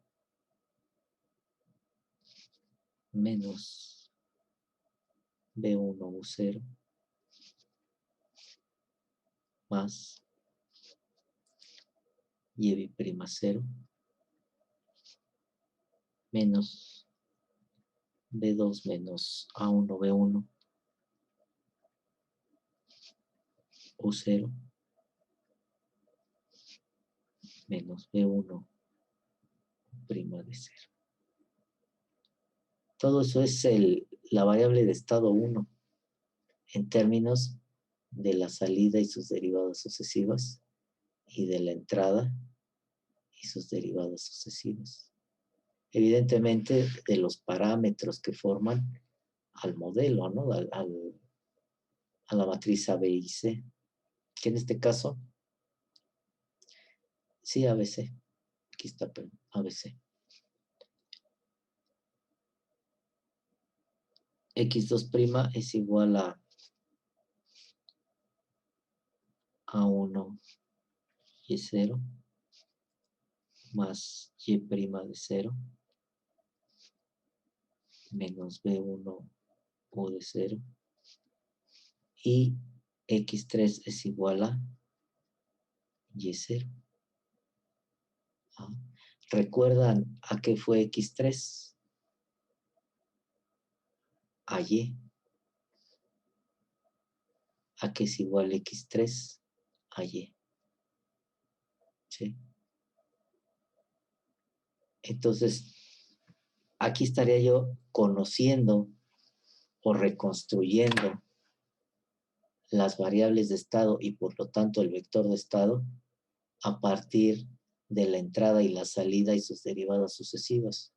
menos B1U0 más Y'0 menos B2 menos A1 B1 U0 menos B1 prima de 0. Todo eso es la variable de estado 1 en términos de la salida y sus derivadas sucesivas y de la entrada y sus derivadas sucesivas. Evidentemente, de los parámetros que forman al modelo, ¿no? A la matriz A, B y C, que en este caso, sí, ABC. Aquí está, pero ABC. X2' es igual a A1 Y0 más Y' de 0 menos B1 U de 0. Y x3 es igual a y0. ¿Recuerdan a qué fue x3? A y. ¿A qué es igual x3? A y. ¿Sí? Entonces, aquí estaría yo conociendo o reconstruyendo las variables de estado y por lo tanto el vector de estado a partir de la entrada y la salida y sus derivadas sucesivas.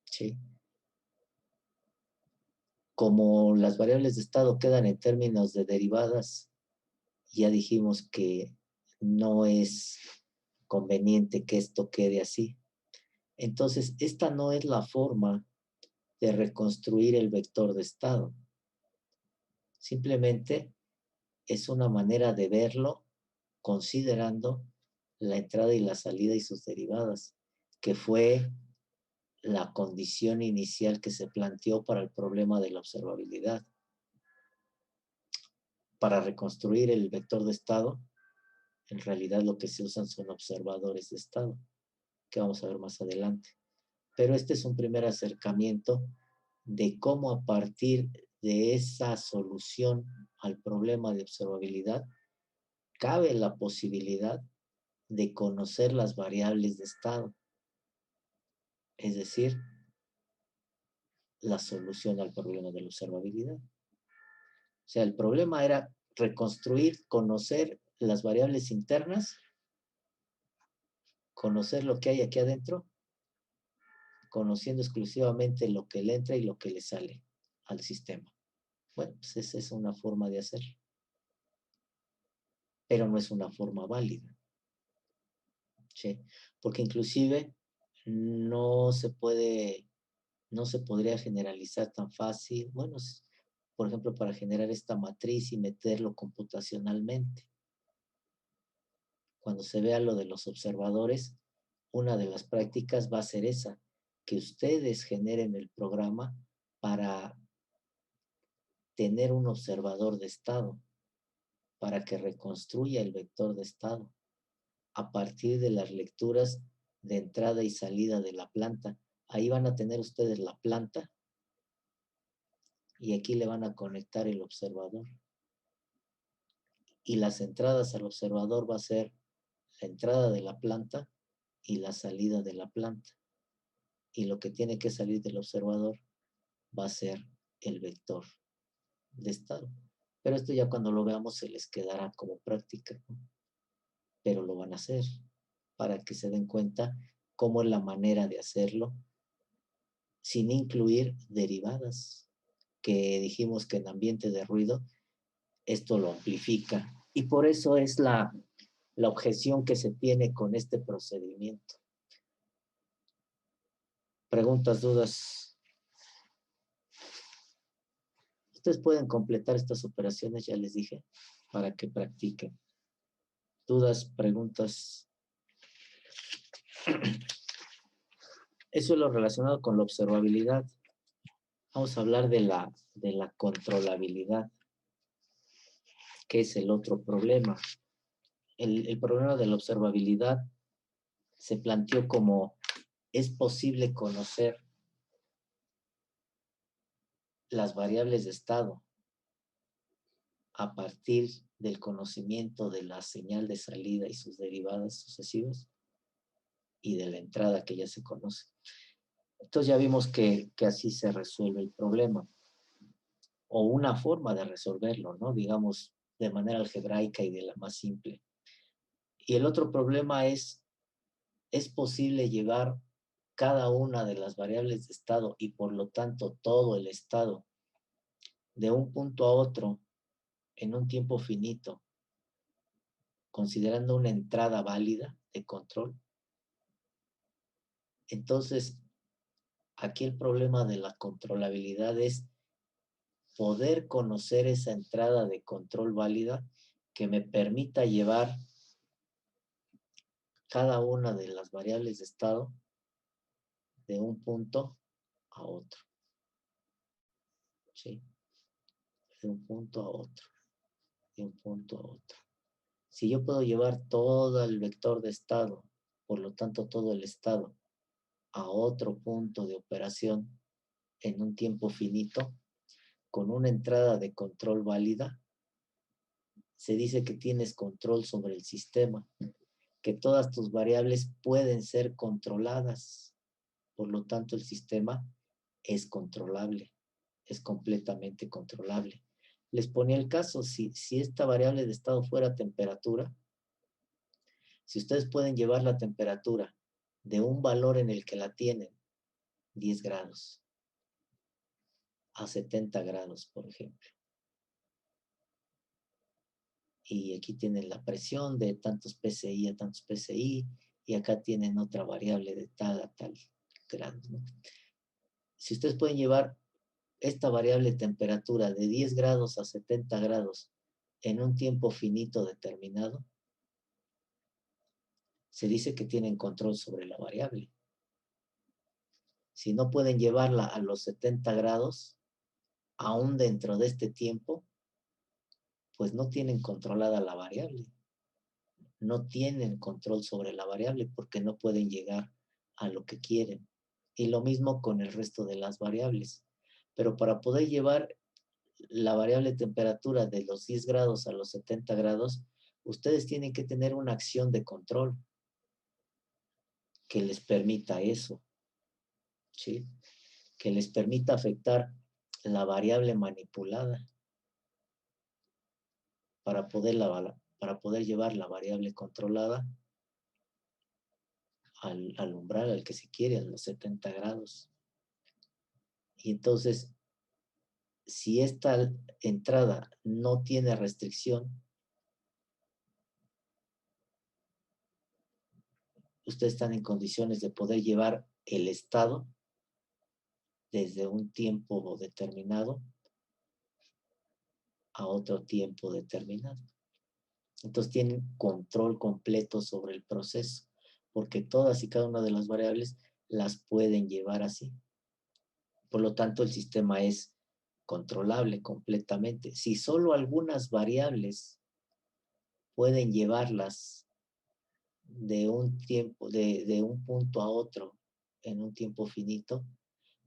¿Sí? Como las variables de estado quedan en términos de derivadas, ya dijimos que no es conveniente que esto quede así. Entonces, esta no es la forma de reconstruir el vector de estado. Simplemente es una manera de verlo considerando la entrada y la salida y sus derivadas, que fue la condición inicial que se planteó para el problema de la observabilidad. Para reconstruir el vector de estado, en realidad lo que se usan son observadores de estado, que vamos a ver más adelante. Pero este es un primer acercamiento de cómo a partir de esa solución al problema de observabilidad, cabe la posibilidad de conocer las variables de estado. Es decir, la solución al problema de la observabilidad. O sea, el problema era reconstruir, conocer las variables internas, conocer lo que hay aquí adentro, conociendo exclusivamente lo que le entra y lo que le sale al sistema. Bueno, pues esa es una forma de hacerlo. Pero no es una forma válida. ¿Sí? Porque inclusive no se podría generalizar tan fácil. Bueno, por ejemplo, para generar esta matriz y meterlo computacionalmente. Cuando se vea lo de los observadores, una de las prácticas va a ser esa, que ustedes generen el programa para tener un observador de estado, para que reconstruya el vector de estado a partir de las lecturas de entrada y salida de la planta. Ahí van a tener ustedes la planta y aquí le van a conectar el observador. Y las entradas al observador va a ser la entrada de la planta y la salida de la planta. Y lo que tiene que salir del observador va a ser el vector de estado. Pero esto ya cuando lo veamos se les quedará como práctica, ¿no? Pero lo van a hacer para que se den cuenta cómo es la manera de hacerlo sin incluir derivadas, que dijimos que en ambiente de ruido esto lo amplifica. Y por eso es la objeción que se tiene con este procedimiento. ¿Preguntas, dudas? Ustedes pueden completar estas operaciones, ya les dije, para que practiquen. ¿Dudas, preguntas? Eso es lo relacionado con la observabilidad. Vamos a hablar de la controlabilidad, que es el otro problema. El problema de la observabilidad se planteó como: ¿es posible conocer las variables de estado a partir del conocimiento de la señal de salida y sus derivadas sucesivas y de la entrada que ya se conoce? Entonces ya vimos que así se resuelve el problema, o una forma de resolverlo, ¿no? Digamos, de manera algebraica y de la más simple. Y el otro problema ¿es posible llevar cada una de las variables de estado y por lo tanto todo el estado de un punto a otro en un tiempo finito, considerando una entrada válida de control? Entonces, aquí el problema de la controlabilidad es poder conocer esa entrada de control válida que me permita llevar cada una de las variables de estado de un punto a otro. ¿Sí? de un punto a otro, de un punto a otro. Si yo puedo llevar todo el vector de estado, por lo tanto todo el estado, a otro punto de operación en un tiempo finito, con una entrada de control válida, se dice que tienes control sobre el sistema, que todas tus variables pueden ser controladas. Por lo tanto, el sistema es controlable, es completamente controlable. Les ponía el caso, si esta variable de estado fuera temperatura, si ustedes pueden llevar la temperatura de un valor en el que la tienen, 10 grados, a 70 grados, por ejemplo. Y aquí tienen la presión de tantos PSI a tantos PSI, y acá tienen otra variable de tal a tal grado, ¿no? Si ustedes pueden llevar esta variable temperatura de 10 grados a 70 grados en un tiempo finito determinado, se dice que tienen control sobre la variable. Si no pueden llevarla a los 70 grados, aún dentro de este tiempo, pues no tienen controlada la variable. No tienen control sobre la variable porque no pueden llegar a lo que quieren. Y lo mismo con el resto de las variables. Pero para poder llevar la variable temperatura de los 10 grados a los 70 grados, ustedes tienen que tener una acción de control que les permita eso, ¿sí? Que les permita afectar la variable manipulada para poder llevar la variable controlada al umbral al que se quiere, a los 70 grados. Y entonces, si esta entrada no tiene restricción, ustedes están en condiciones de poder llevar el estado desde un tiempo determinado a otro tiempo determinado. Entonces tienen control completo sobre el proceso, porque todas y cada una de las variables las pueden llevar así. Por lo tanto, el sistema es controlable completamente. Si solo algunas variables pueden llevarlas de un tiempo, de un punto a otro en un tiempo finito,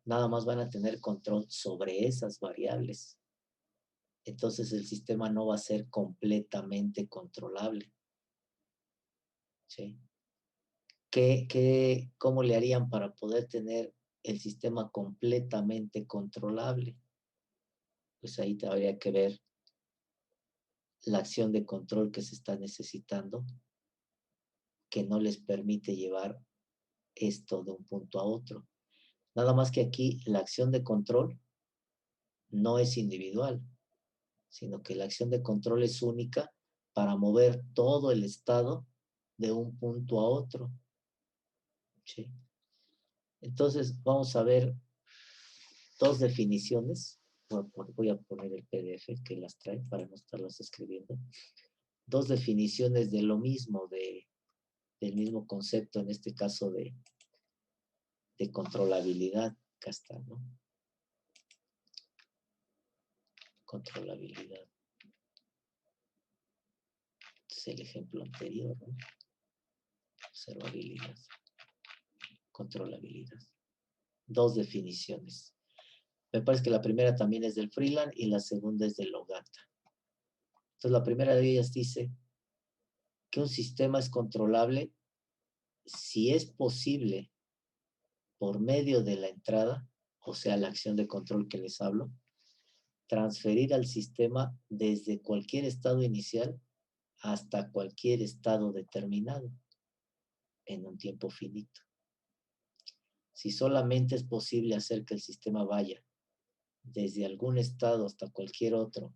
nada más van a tener control sobre esas variables. Entonces el sistema no va a ser completamente controlable. ¿Sí? ¿Cómo le harían para poder tener el sistema completamente controlable? Pues ahí habría que ver la acción de control que se está necesitando, que no les permite llevar esto de un punto a otro. Nada más que aquí la acción de control no es individual, sino que la acción de control es única para mover todo el estado de un punto a otro. ¿Sí? Entonces vamos a ver dos definiciones. Voy a poner el PDF que las trae para no estarlas escribiendo. Dos definiciones de lo mismo, del mismo concepto, en este caso de controlabilidad. Acá está, ¿no? Controlabilidad. Este es el ejemplo anterior, ¿no? Observabilidad. Controlabilidad. Dos definiciones. Me parece que la primera también es del Freeland y la segunda es del Ogata. Entonces, la primera de ellas dice que un sistema es controlable si es posible, por medio de la entrada, o sea, la acción de control que les hablo, transferir al sistema desde cualquier estado inicial hasta cualquier estado determinado en un tiempo finito. Si solamente es posible hacer que el sistema vaya desde algún estado hasta cualquier otro,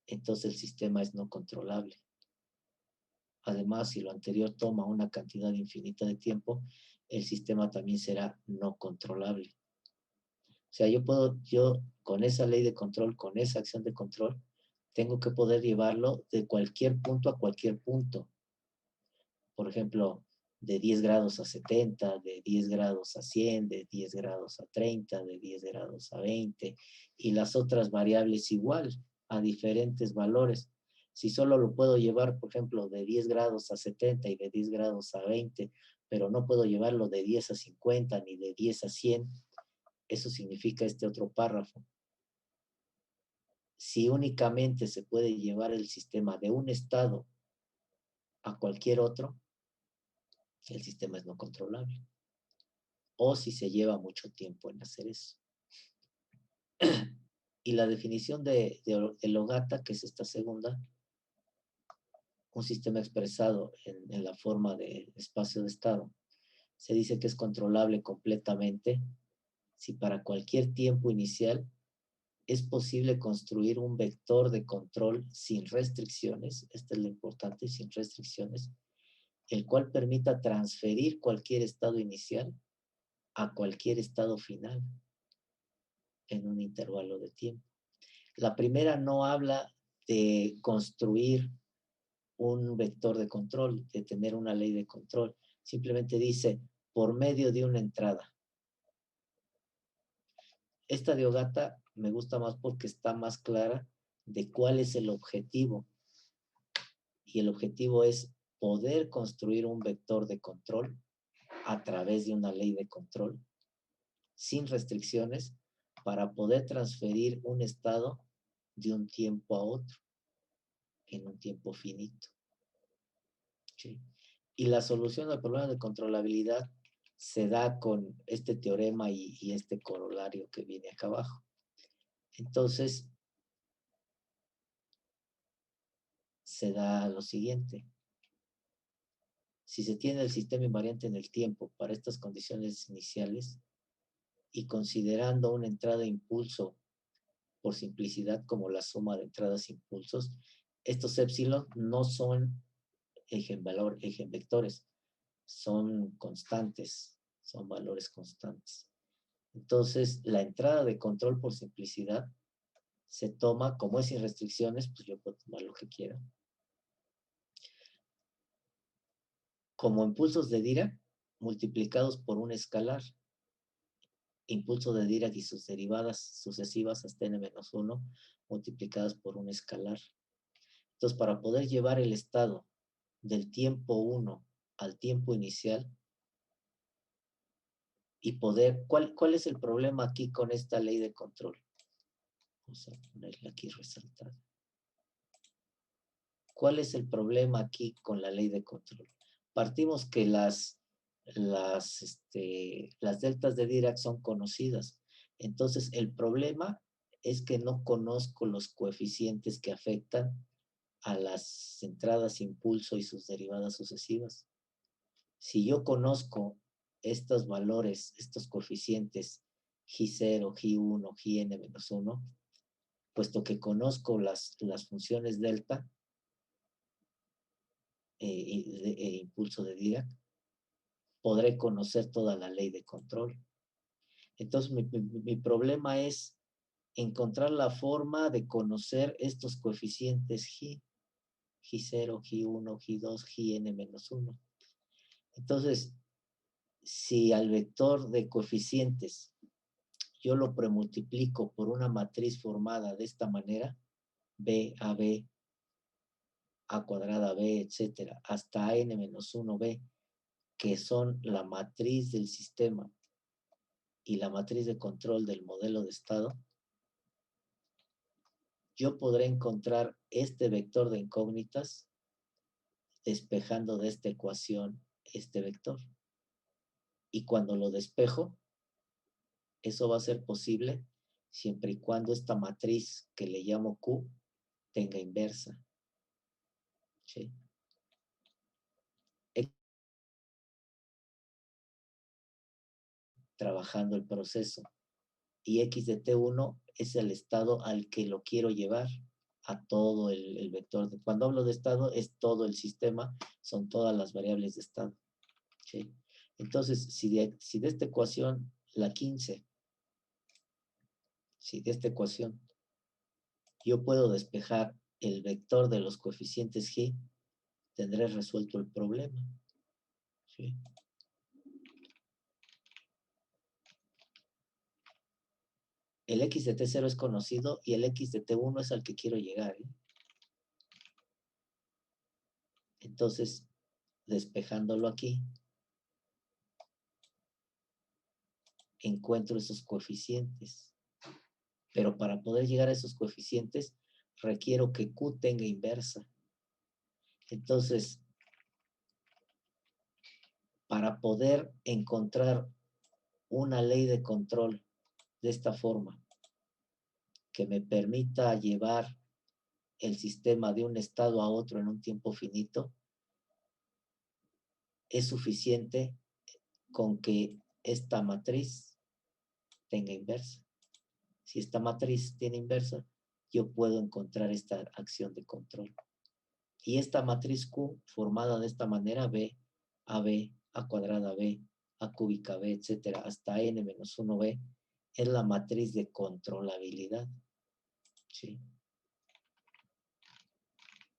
entonces el sistema es no controlable. Además, si lo anterior toma una cantidad infinita de tiempo, el sistema también será no controlable. O sea, yo con esa ley de control, con esa acción de control, tengo que poder llevarlo de cualquier punto a cualquier punto. Por ejemplo, de 10 grados a 70, de 10 grados a 100, de 10 grados a 30, de 10 grados a 20, y las otras variables igual, a diferentes valores. Si solo lo puedo llevar, por ejemplo, de 10 grados a 70 y de 10 grados a 20, pero no puedo llevarlo de 10 a 50 ni de 10 a 100, eso significa este otro párrafo. Si únicamente se puede llevar el sistema de un estado a cualquier otro, el sistema es no controlable. O si se lleva mucho tiempo en hacer eso. Y la definición de Ogata, que es esta segunda, un sistema expresado en la forma de espacio de estado, se dice que es controlable completamente si para cualquier tiempo inicial es posible construir un vector de control sin restricciones, esta es lo importante, sin restricciones, el cual permita transferir cualquier estado inicial a cualquier estado final en un intervalo de tiempo. La primera no habla de construir un vector de control, de tener una ley de control. Simplemente dice, por medio de una entrada. Esta de Ogata me gusta más porque está más clara de cuál es el objetivo. Y el objetivo es poder construir un vector de control a través de una ley de control, sin restricciones, para poder transferir un estado de un tiempo a otro, en un tiempo finito. ¿Sí? Y la solución al problema de controlabilidad se da con este teorema y este corolario que viene acá abajo. Entonces, se da lo siguiente. Si se tiene el sistema invariante en el tiempo para estas condiciones iniciales y considerando una entrada de impulso por simplicidad como la suma de entradas e impulsos, estos épsilon no son eigenvectores, son constantes, son valores constantes. Entonces, la entrada de control por simplicidad se toma, como es sin restricciones, pues yo puedo tomar lo que quiera, como impulsos de Dirac multiplicados por un escalar, impulso de Dirac y sus derivadas sucesivas hasta n-1 multiplicadas por un escalar. Entonces, para poder llevar el estado del tiempo 1 al tiempo inicial y poder, ¿cuál es el problema aquí con esta ley de control? Vamos a ponerla aquí resaltada. ¿Cuál es el problema aquí con la ley de control? Partimos que las deltas de Dirac son conocidas. Entonces, el problema es que no conozco los coeficientes que afectan a las entradas impulso y sus derivadas sucesivas. Si yo conozco estos valores, estos coeficientes G0, G1, Gn-1, puesto que conozco las funciones delta e impulso de Dirac, podré conocer toda la ley de control. Entonces, mi problema es encontrar la forma de conocer estos coeficientes G, G0, G1, G2, Gn-1. Entonces, si al vector de coeficientes yo lo premultiplico por una matriz formada de esta manera, B, AB, A cuadrada B, etcétera, hasta n-1b, que son la matriz del sistema y la matriz de control del modelo de estado, yo podré encontrar este vector de incógnitas despejando de esta ecuación este vector. Y cuando lo despejo, eso va a ser posible siempre y cuando esta matriz que le llamo Q tenga inversa. ¿Sí? Trabajando el proceso. Y X de T1 es el estado al que lo quiero llevar, a todo el vector. Cuando hablo de estado, es todo el sistema, son todas las variables de estado. ¿Sí? Entonces, si de esta ecuación, la 15, si de esta ecuación yo puedo despejar el vector de los coeficientes G, tendré resuelto el problema. ¿sí? El X de T0 es conocido y el X de T1 es al que quiero llegar, ¿eh? Entonces, despejándolo aquí, encuentro esos coeficientes. Pero para poder llegar a esos coeficientes, requiero que Q tenga inversa. Entonces, para poder encontrar una ley de control de esta forma, que me permita llevar el sistema de un estado a otro en un tiempo finito, es suficiente con que esta matriz tenga inversa. Si esta matriz tiene inversa, yo puedo encontrar esta acción de control. Y esta matriz Q, formada de esta manera, B, AB, A cuadrada B, A cúbica B, etcétera, hasta N-1B, es la matriz de controlabilidad. ¿Sí?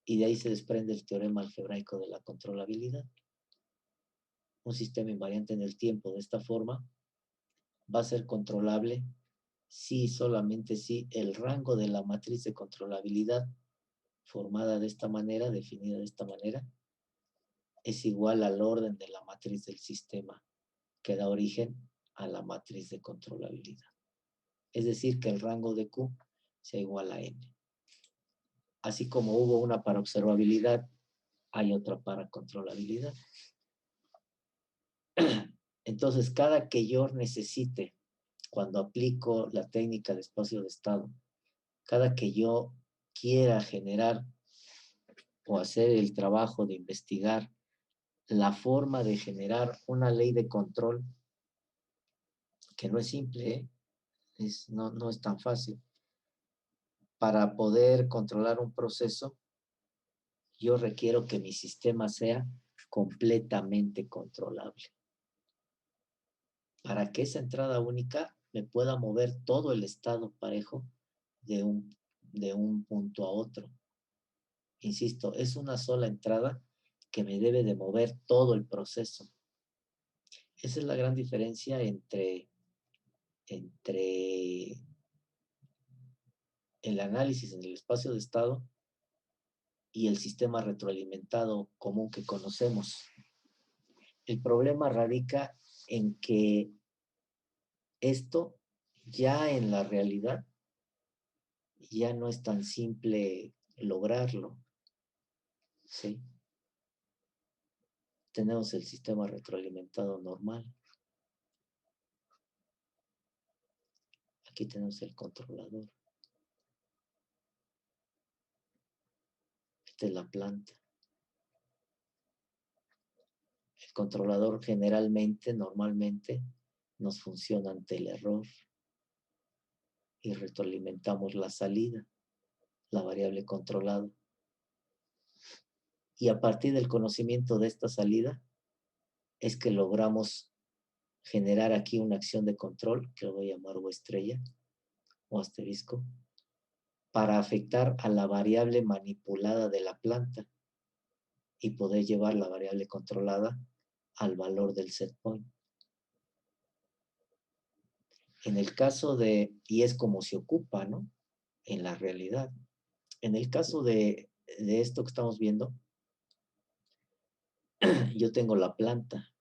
Y de ahí se desprende el teorema algebraico de la controlabilidad. Un sistema invariante en el tiempo de esta forma va a ser controlable si, solamente si, el rango de la matriz de controlabilidad formada de esta manera, definida de esta manera, es igual al orden de la matriz del sistema que da origen a la matriz de controlabilidad. Es decir, que el rango de Q sea igual a N. Así como hubo una para observabilidad, hay otra para controlabilidad. Entonces, cada que yo necesite, cuando aplico la técnica de espacio de estado, cada que yo quiera generar o hacer el trabajo de investigar la forma de generar una ley de control, que no es simple, ¿eh? No es tan fácil. Para poder controlar un proceso, yo requiero que mi sistema sea completamente controlable. Para que esa entrada única me pueda mover todo el estado parejo de un punto a otro. Insisto, es una sola entrada que me debe de mover todo el proceso. Esa es la gran diferencia entre el análisis en el espacio de estado y el sistema retroalimentado común que conocemos. El problema radica en que esto ya en la realidad ya no es tan simple lograrlo, ¿sí? Tenemos el sistema retroalimentado normal. Aquí tenemos el controlador. Esta es la planta. El controlador generalmente, normalmente, nos funciona ante el error y retroalimentamos la salida, la variable controlada. Y a partir del conocimiento de esta salida es que logramos generar aquí una acción de control, que lo voy a llamar O estrella o asterisco, para afectar a la variable manipulada de la planta y poder llevar la variable controlada al valor del set point. En el caso de, y es como se ocupa, ¿no? En la realidad. En el caso de esto que estamos viendo, yo tengo la planta.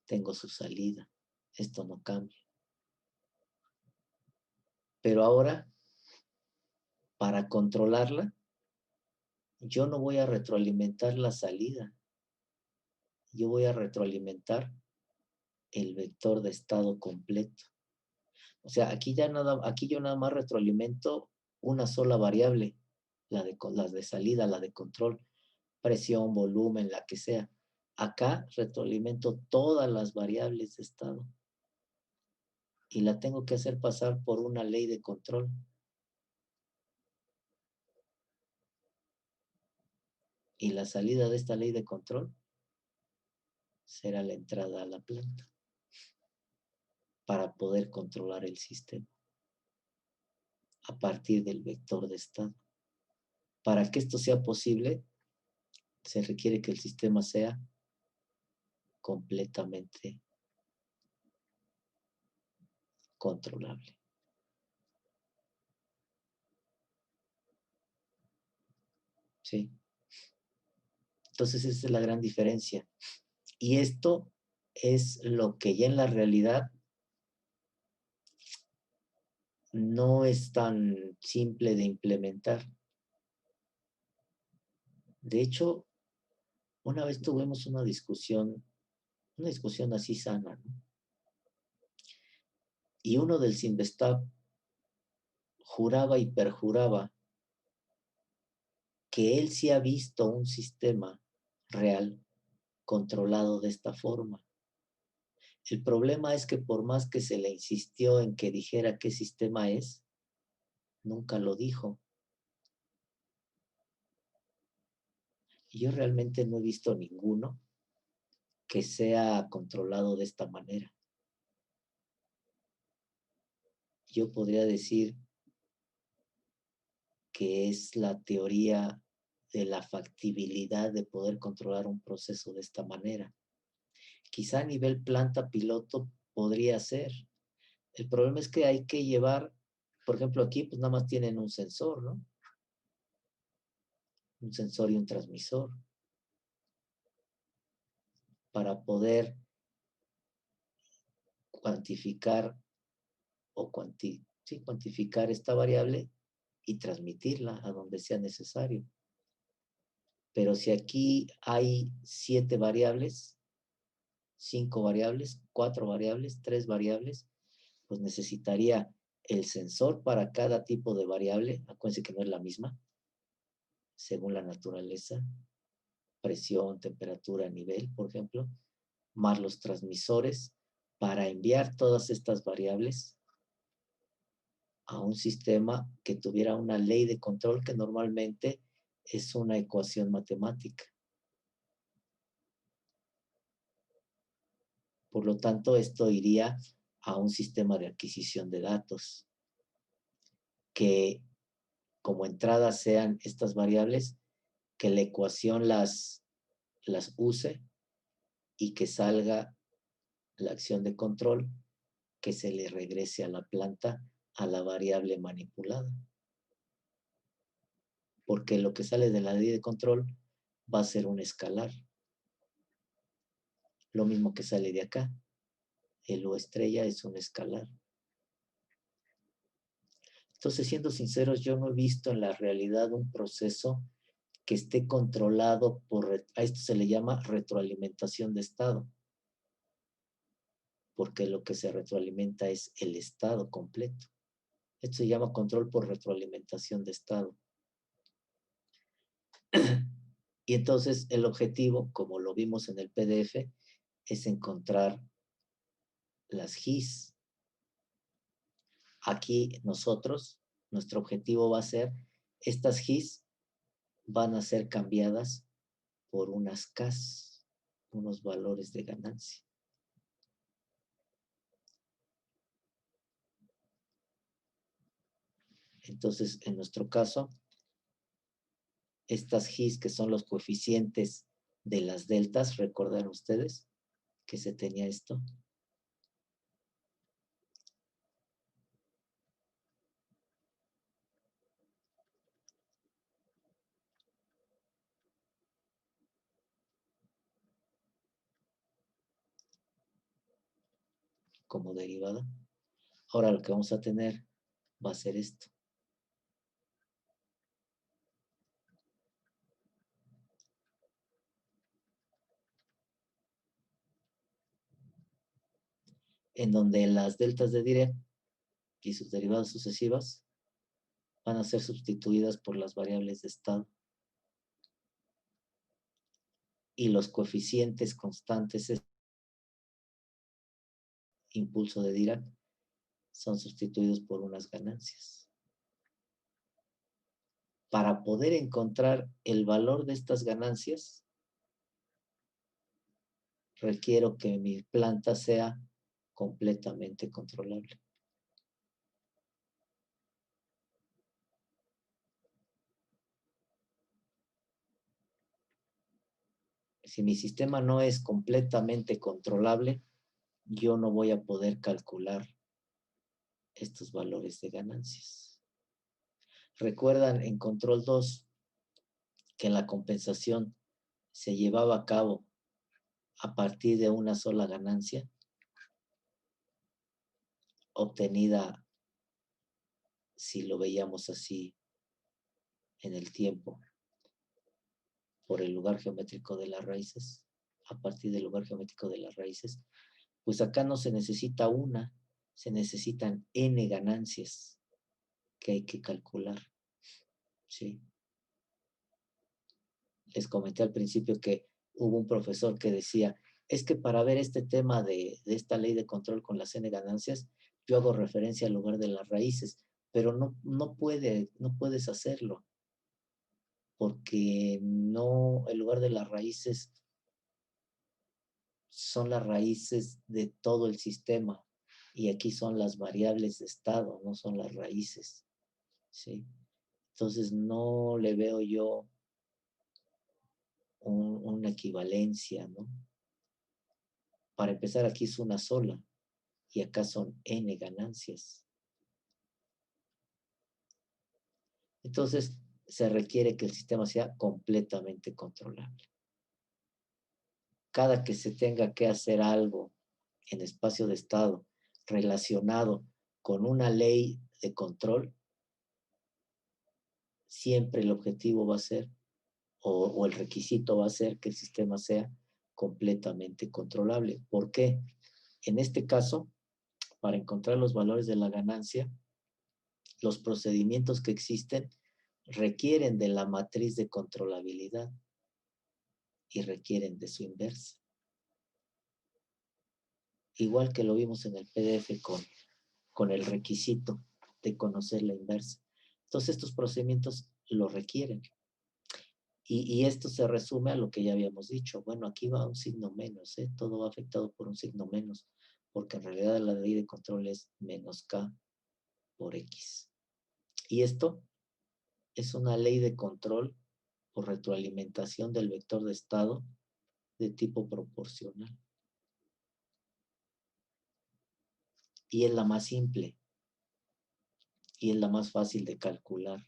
Tengo su salida. Esto no cambia. Pero ahora, para controlarla, yo no voy a retroalimentar la salida. Yo voy a retroalimentar el vector de estado completo. O sea, aquí yo nada más retroalimento una sola variable, las de salida, la de control, presión, volumen, la que sea. Acá retroalimento todas las variables de estado y la tengo que hacer pasar por una ley de control. Y la salida de esta ley de control será la entrada a la planta para poder controlar el sistema a partir del vector de estado. Para que esto sea posible, se requiere que el sistema sea completamente controlable. ¿Sí? Entonces, esa es la gran diferencia. Y esto es lo que ya en la realidad no es tan simple de implementar. De hecho, una vez tuvimos una discusión así sana, ¿no? Y uno del Sinvestap juraba y perjuraba que él sí ha visto un sistema real controlado de esta forma. El problema es que por más que se le insistió en que dijera qué sistema es, nunca lo dijo. Y yo realmente no he visto ninguno que sea controlado de esta manera. Yo podría decir que es la teoría de la factibilidad de poder controlar un proceso de esta manera. Quizá a nivel planta piloto podría ser. El problema es que hay que llevar, por ejemplo, aquí pues nada más tienen un sensor, ¿no? Un sensor y un transmisor. Para poder cuantificar o cuantificar esta variable y transmitirla a donde sea necesario. Pero si aquí hay 7 variables, 5 variables, 4 variables, 3 variables, pues necesitaría el sensor para cada tipo de variable. Acuérdense que no es la misma, según la naturaleza, presión, temperatura, nivel, por ejemplo, más los transmisores para enviar todas estas variables a un sistema que tuviera una ley de control que normalmente es una ecuación matemática. Por lo tanto, esto iría a un sistema de adquisición de datos que como entrada sean estas variables, que la ecuación las use y que salga la acción de control, que se le regrese a la planta a la variable manipulada. Porque lo que sale de la ley de control va a ser un escalar. Lo mismo que sale de acá. El U estrella es un escalar. Entonces, siendo sinceros, yo no he visto en la realidad un proceso que esté controlado por, a esto se le llama retroalimentación de estado, porque lo que se retroalimenta es el estado completo. Esto se llama control por retroalimentación de estado. Y entonces el objetivo, como lo vimos en el PDF, es encontrar las GIS. Aquí nuestro objetivo va a ser, estas GIS van a ser cambiadas por unas CAS, unos valores de ganancia. Entonces, en nuestro caso, estas GIS, que son los coeficientes de las deltas, ¿recuerdan ustedes que se tenía esto? Como derivada. Ahora lo que vamos a tener va a ser esto. En donde las deltas de Dirac y sus derivadas sucesivas van a ser sustituidas por las variables de estado. Y los coeficientes constantes, impulso de Dirac, son sustituidos por unas ganancias. Para poder encontrar el valor de estas ganancias, requiero que mi planta sea completamente controlable. Si mi sistema no es completamente controlable, yo no voy a poder calcular estos valores de ganancias. Recuerdan en control 2 que la compensación se llevaba a cabo a partir de una sola ganancia obtenida, si lo veíamos así en el tiempo, por el lugar geométrico de las raíces, a partir del lugar geométrico de las raíces. Pues acá no se necesita una, se necesitan n ganancias que hay que calcular. ¿Sí? Les comenté al principio que hubo un profesor que decía, es que para ver este tema de esta ley de control con las n ganancias, yo hago referencia al lugar de las raíces, pero no puedes hacerlo, porque no, el lugar de las raíces son las raíces de todo el sistema, y aquí son las variables de estado, no son las raíces, ¿sí? Entonces no le veo yo una equivalencia, ¿no? Para empezar, aquí es una sola, y acá son n ganancias. Entonces, se requiere que el sistema sea completamente controlable. Cada que se tenga que hacer algo en espacio de estado relacionado con una ley de control, siempre el objetivo va a ser, o el requisito va a ser que el sistema sea completamente controlable. ¿Por qué? En este caso, para encontrar los valores de la ganancia, los procedimientos que existen requieren de la matriz de controlabilidad y requieren de su inversa. Igual que lo vimos en el PDF con el requisito de conocer la inversa. Entonces, estos procedimientos lo requieren. Y esto se resume a lo que ya habíamos dicho. Bueno, aquí va un signo menos, ¿eh? Todo va afectado por un signo menos, porque en realidad la ley de control es menos K por X. Y esto es una ley de control por retroalimentación del vector de estado de tipo proporcional. Y es la más simple. Y es la más fácil de calcular.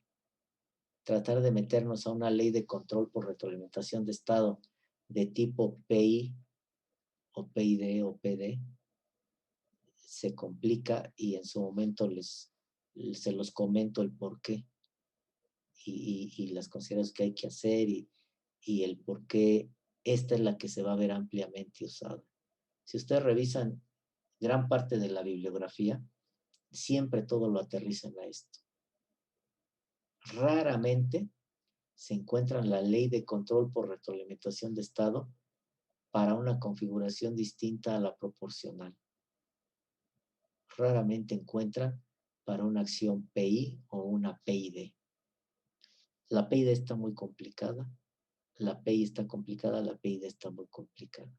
Tratar de meternos a una ley de control por retroalimentación de estado de tipo PI o PID o PD se complica, y en su momento se los comento el por qué y las consideraciones que hay que hacer y el por qué esta es la que se va a ver ampliamente usada. Si ustedes revisan gran parte de la bibliografía, siempre todo lo aterrizan a esto. Raramente se encuentra la ley de control por retroalimentación de estado para una configuración distinta a la proporcional. Raramente encuentran para una acción PI o una PID. La PID está muy complicada, la PI está complicada, la PID está muy complicada.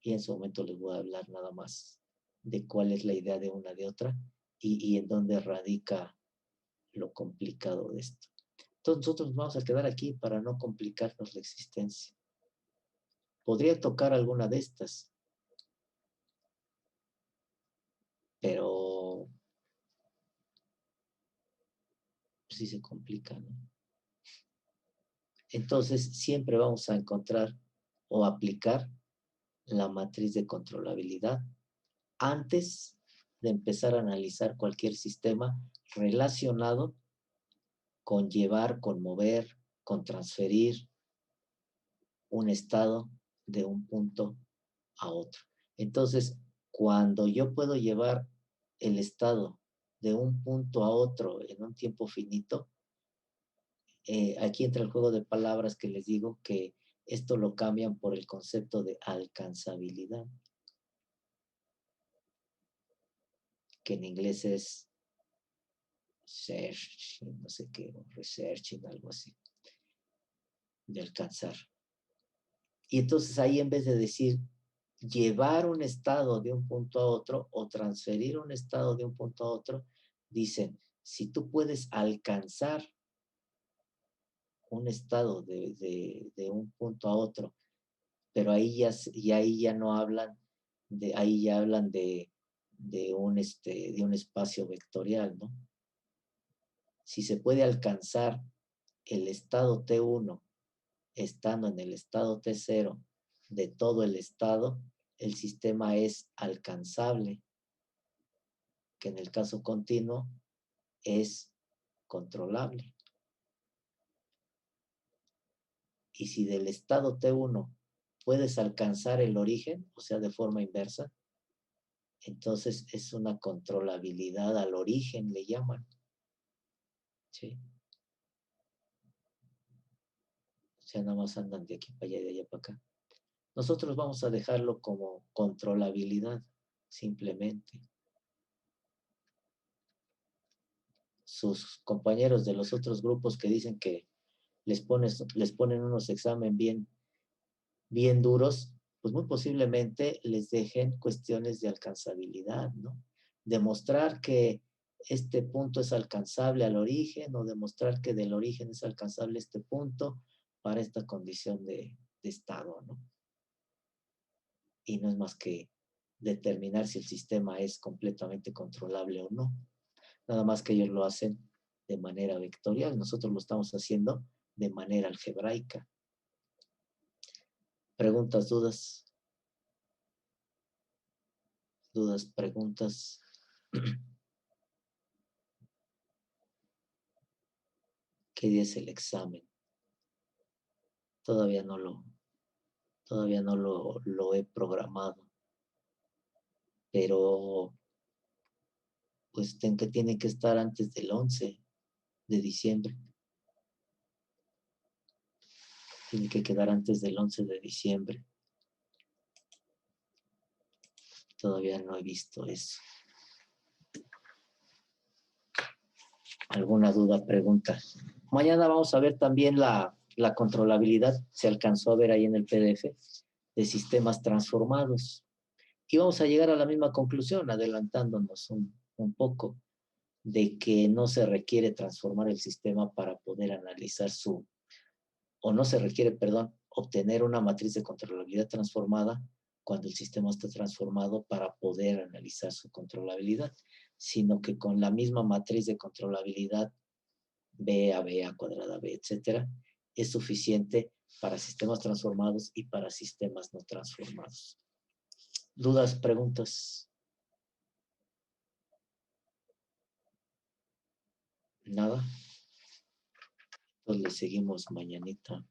Y en su momento les voy a hablar nada más de cuál es la idea de una de otra y en dónde radica lo complicado de esto. Entonces nosotros nos vamos a quedar aquí para no complicarnos la existencia. Podría tocar alguna de estas, pero sí se complica, ¿no? Entonces siempre vamos a encontrar o aplicar la matriz de controlabilidad antes de empezar a analizar cualquier sistema relacionado con llevar, con mover, con transferir un estado de un punto a otro. Entonces, cuando yo puedo llevar el estado de un punto a otro en un tiempo finito, aquí entra el juego de palabras que les digo que esto lo cambian por el concepto de alcanzabilidad, que en inglés es search, no sé qué, researching, algo así, de alcanzar. Y entonces ahí, en vez de decir llevar un estado de un punto a otro o transferir un estado de un punto a otro, dicen, si tú puedes alcanzar un estado de un punto a otro, pero ahí ya no hablan ahí ya hablan de un espacio vectorial, ¿no? Si se puede alcanzar el estado T1 estando en el estado T0 de todo el estado, el sistema es alcanzable, que en el caso continuo es controlable. Y si del estado T1 puedes alcanzar el origen, o sea, de forma inversa, entonces es una controlabilidad al origen, le llaman. ¿Sí? O sea, nada más andan de aquí para allá y de allá para acá. Nosotros vamos a dejarlo como controlabilidad, simplemente. Sus compañeros de los otros grupos que dicen que les ponen unos exámenes bien duros, pues muy posiblemente les dejen cuestiones de alcanzabilidad, ¿no? Demostrar que este punto es alcanzable al origen o demostrar que del origen es alcanzable este punto para esta condición de estado, ¿no? Y no es más que determinar si el sistema es completamente controlable o no. Nada más que ellos lo hacen de manera vectorial, nosotros lo estamos haciendo de manera algebraica. ¿Preguntas, dudas? ¿Dudas, preguntas? ¿Qué día es el examen? Todavía no lo he programado, pero pues tiene que estar antes del 11 de diciembre. Tiene que quedar antes del 11 de diciembre. Todavía no he visto eso. ¿Alguna duda, pregunta? Mañana vamos a ver también la controlabilidad, se alcanzó a ver ahí en el PDF, de sistemas transformados. Y vamos a llegar a la misma conclusión, adelantándonos un poco, de que no se requiere transformar el sistema para poder analizar o no se requiere, perdón, obtener una matriz de controlabilidad transformada cuando el sistema está transformado para poder analizar su controlabilidad, sino que con la misma matriz de controlabilidad B a cuadrada B, etcétera, es suficiente para sistemas transformados y para sistemas no transformados. ¿Dudas, preguntas? ¿Nada? Entonces le seguimos mañanita.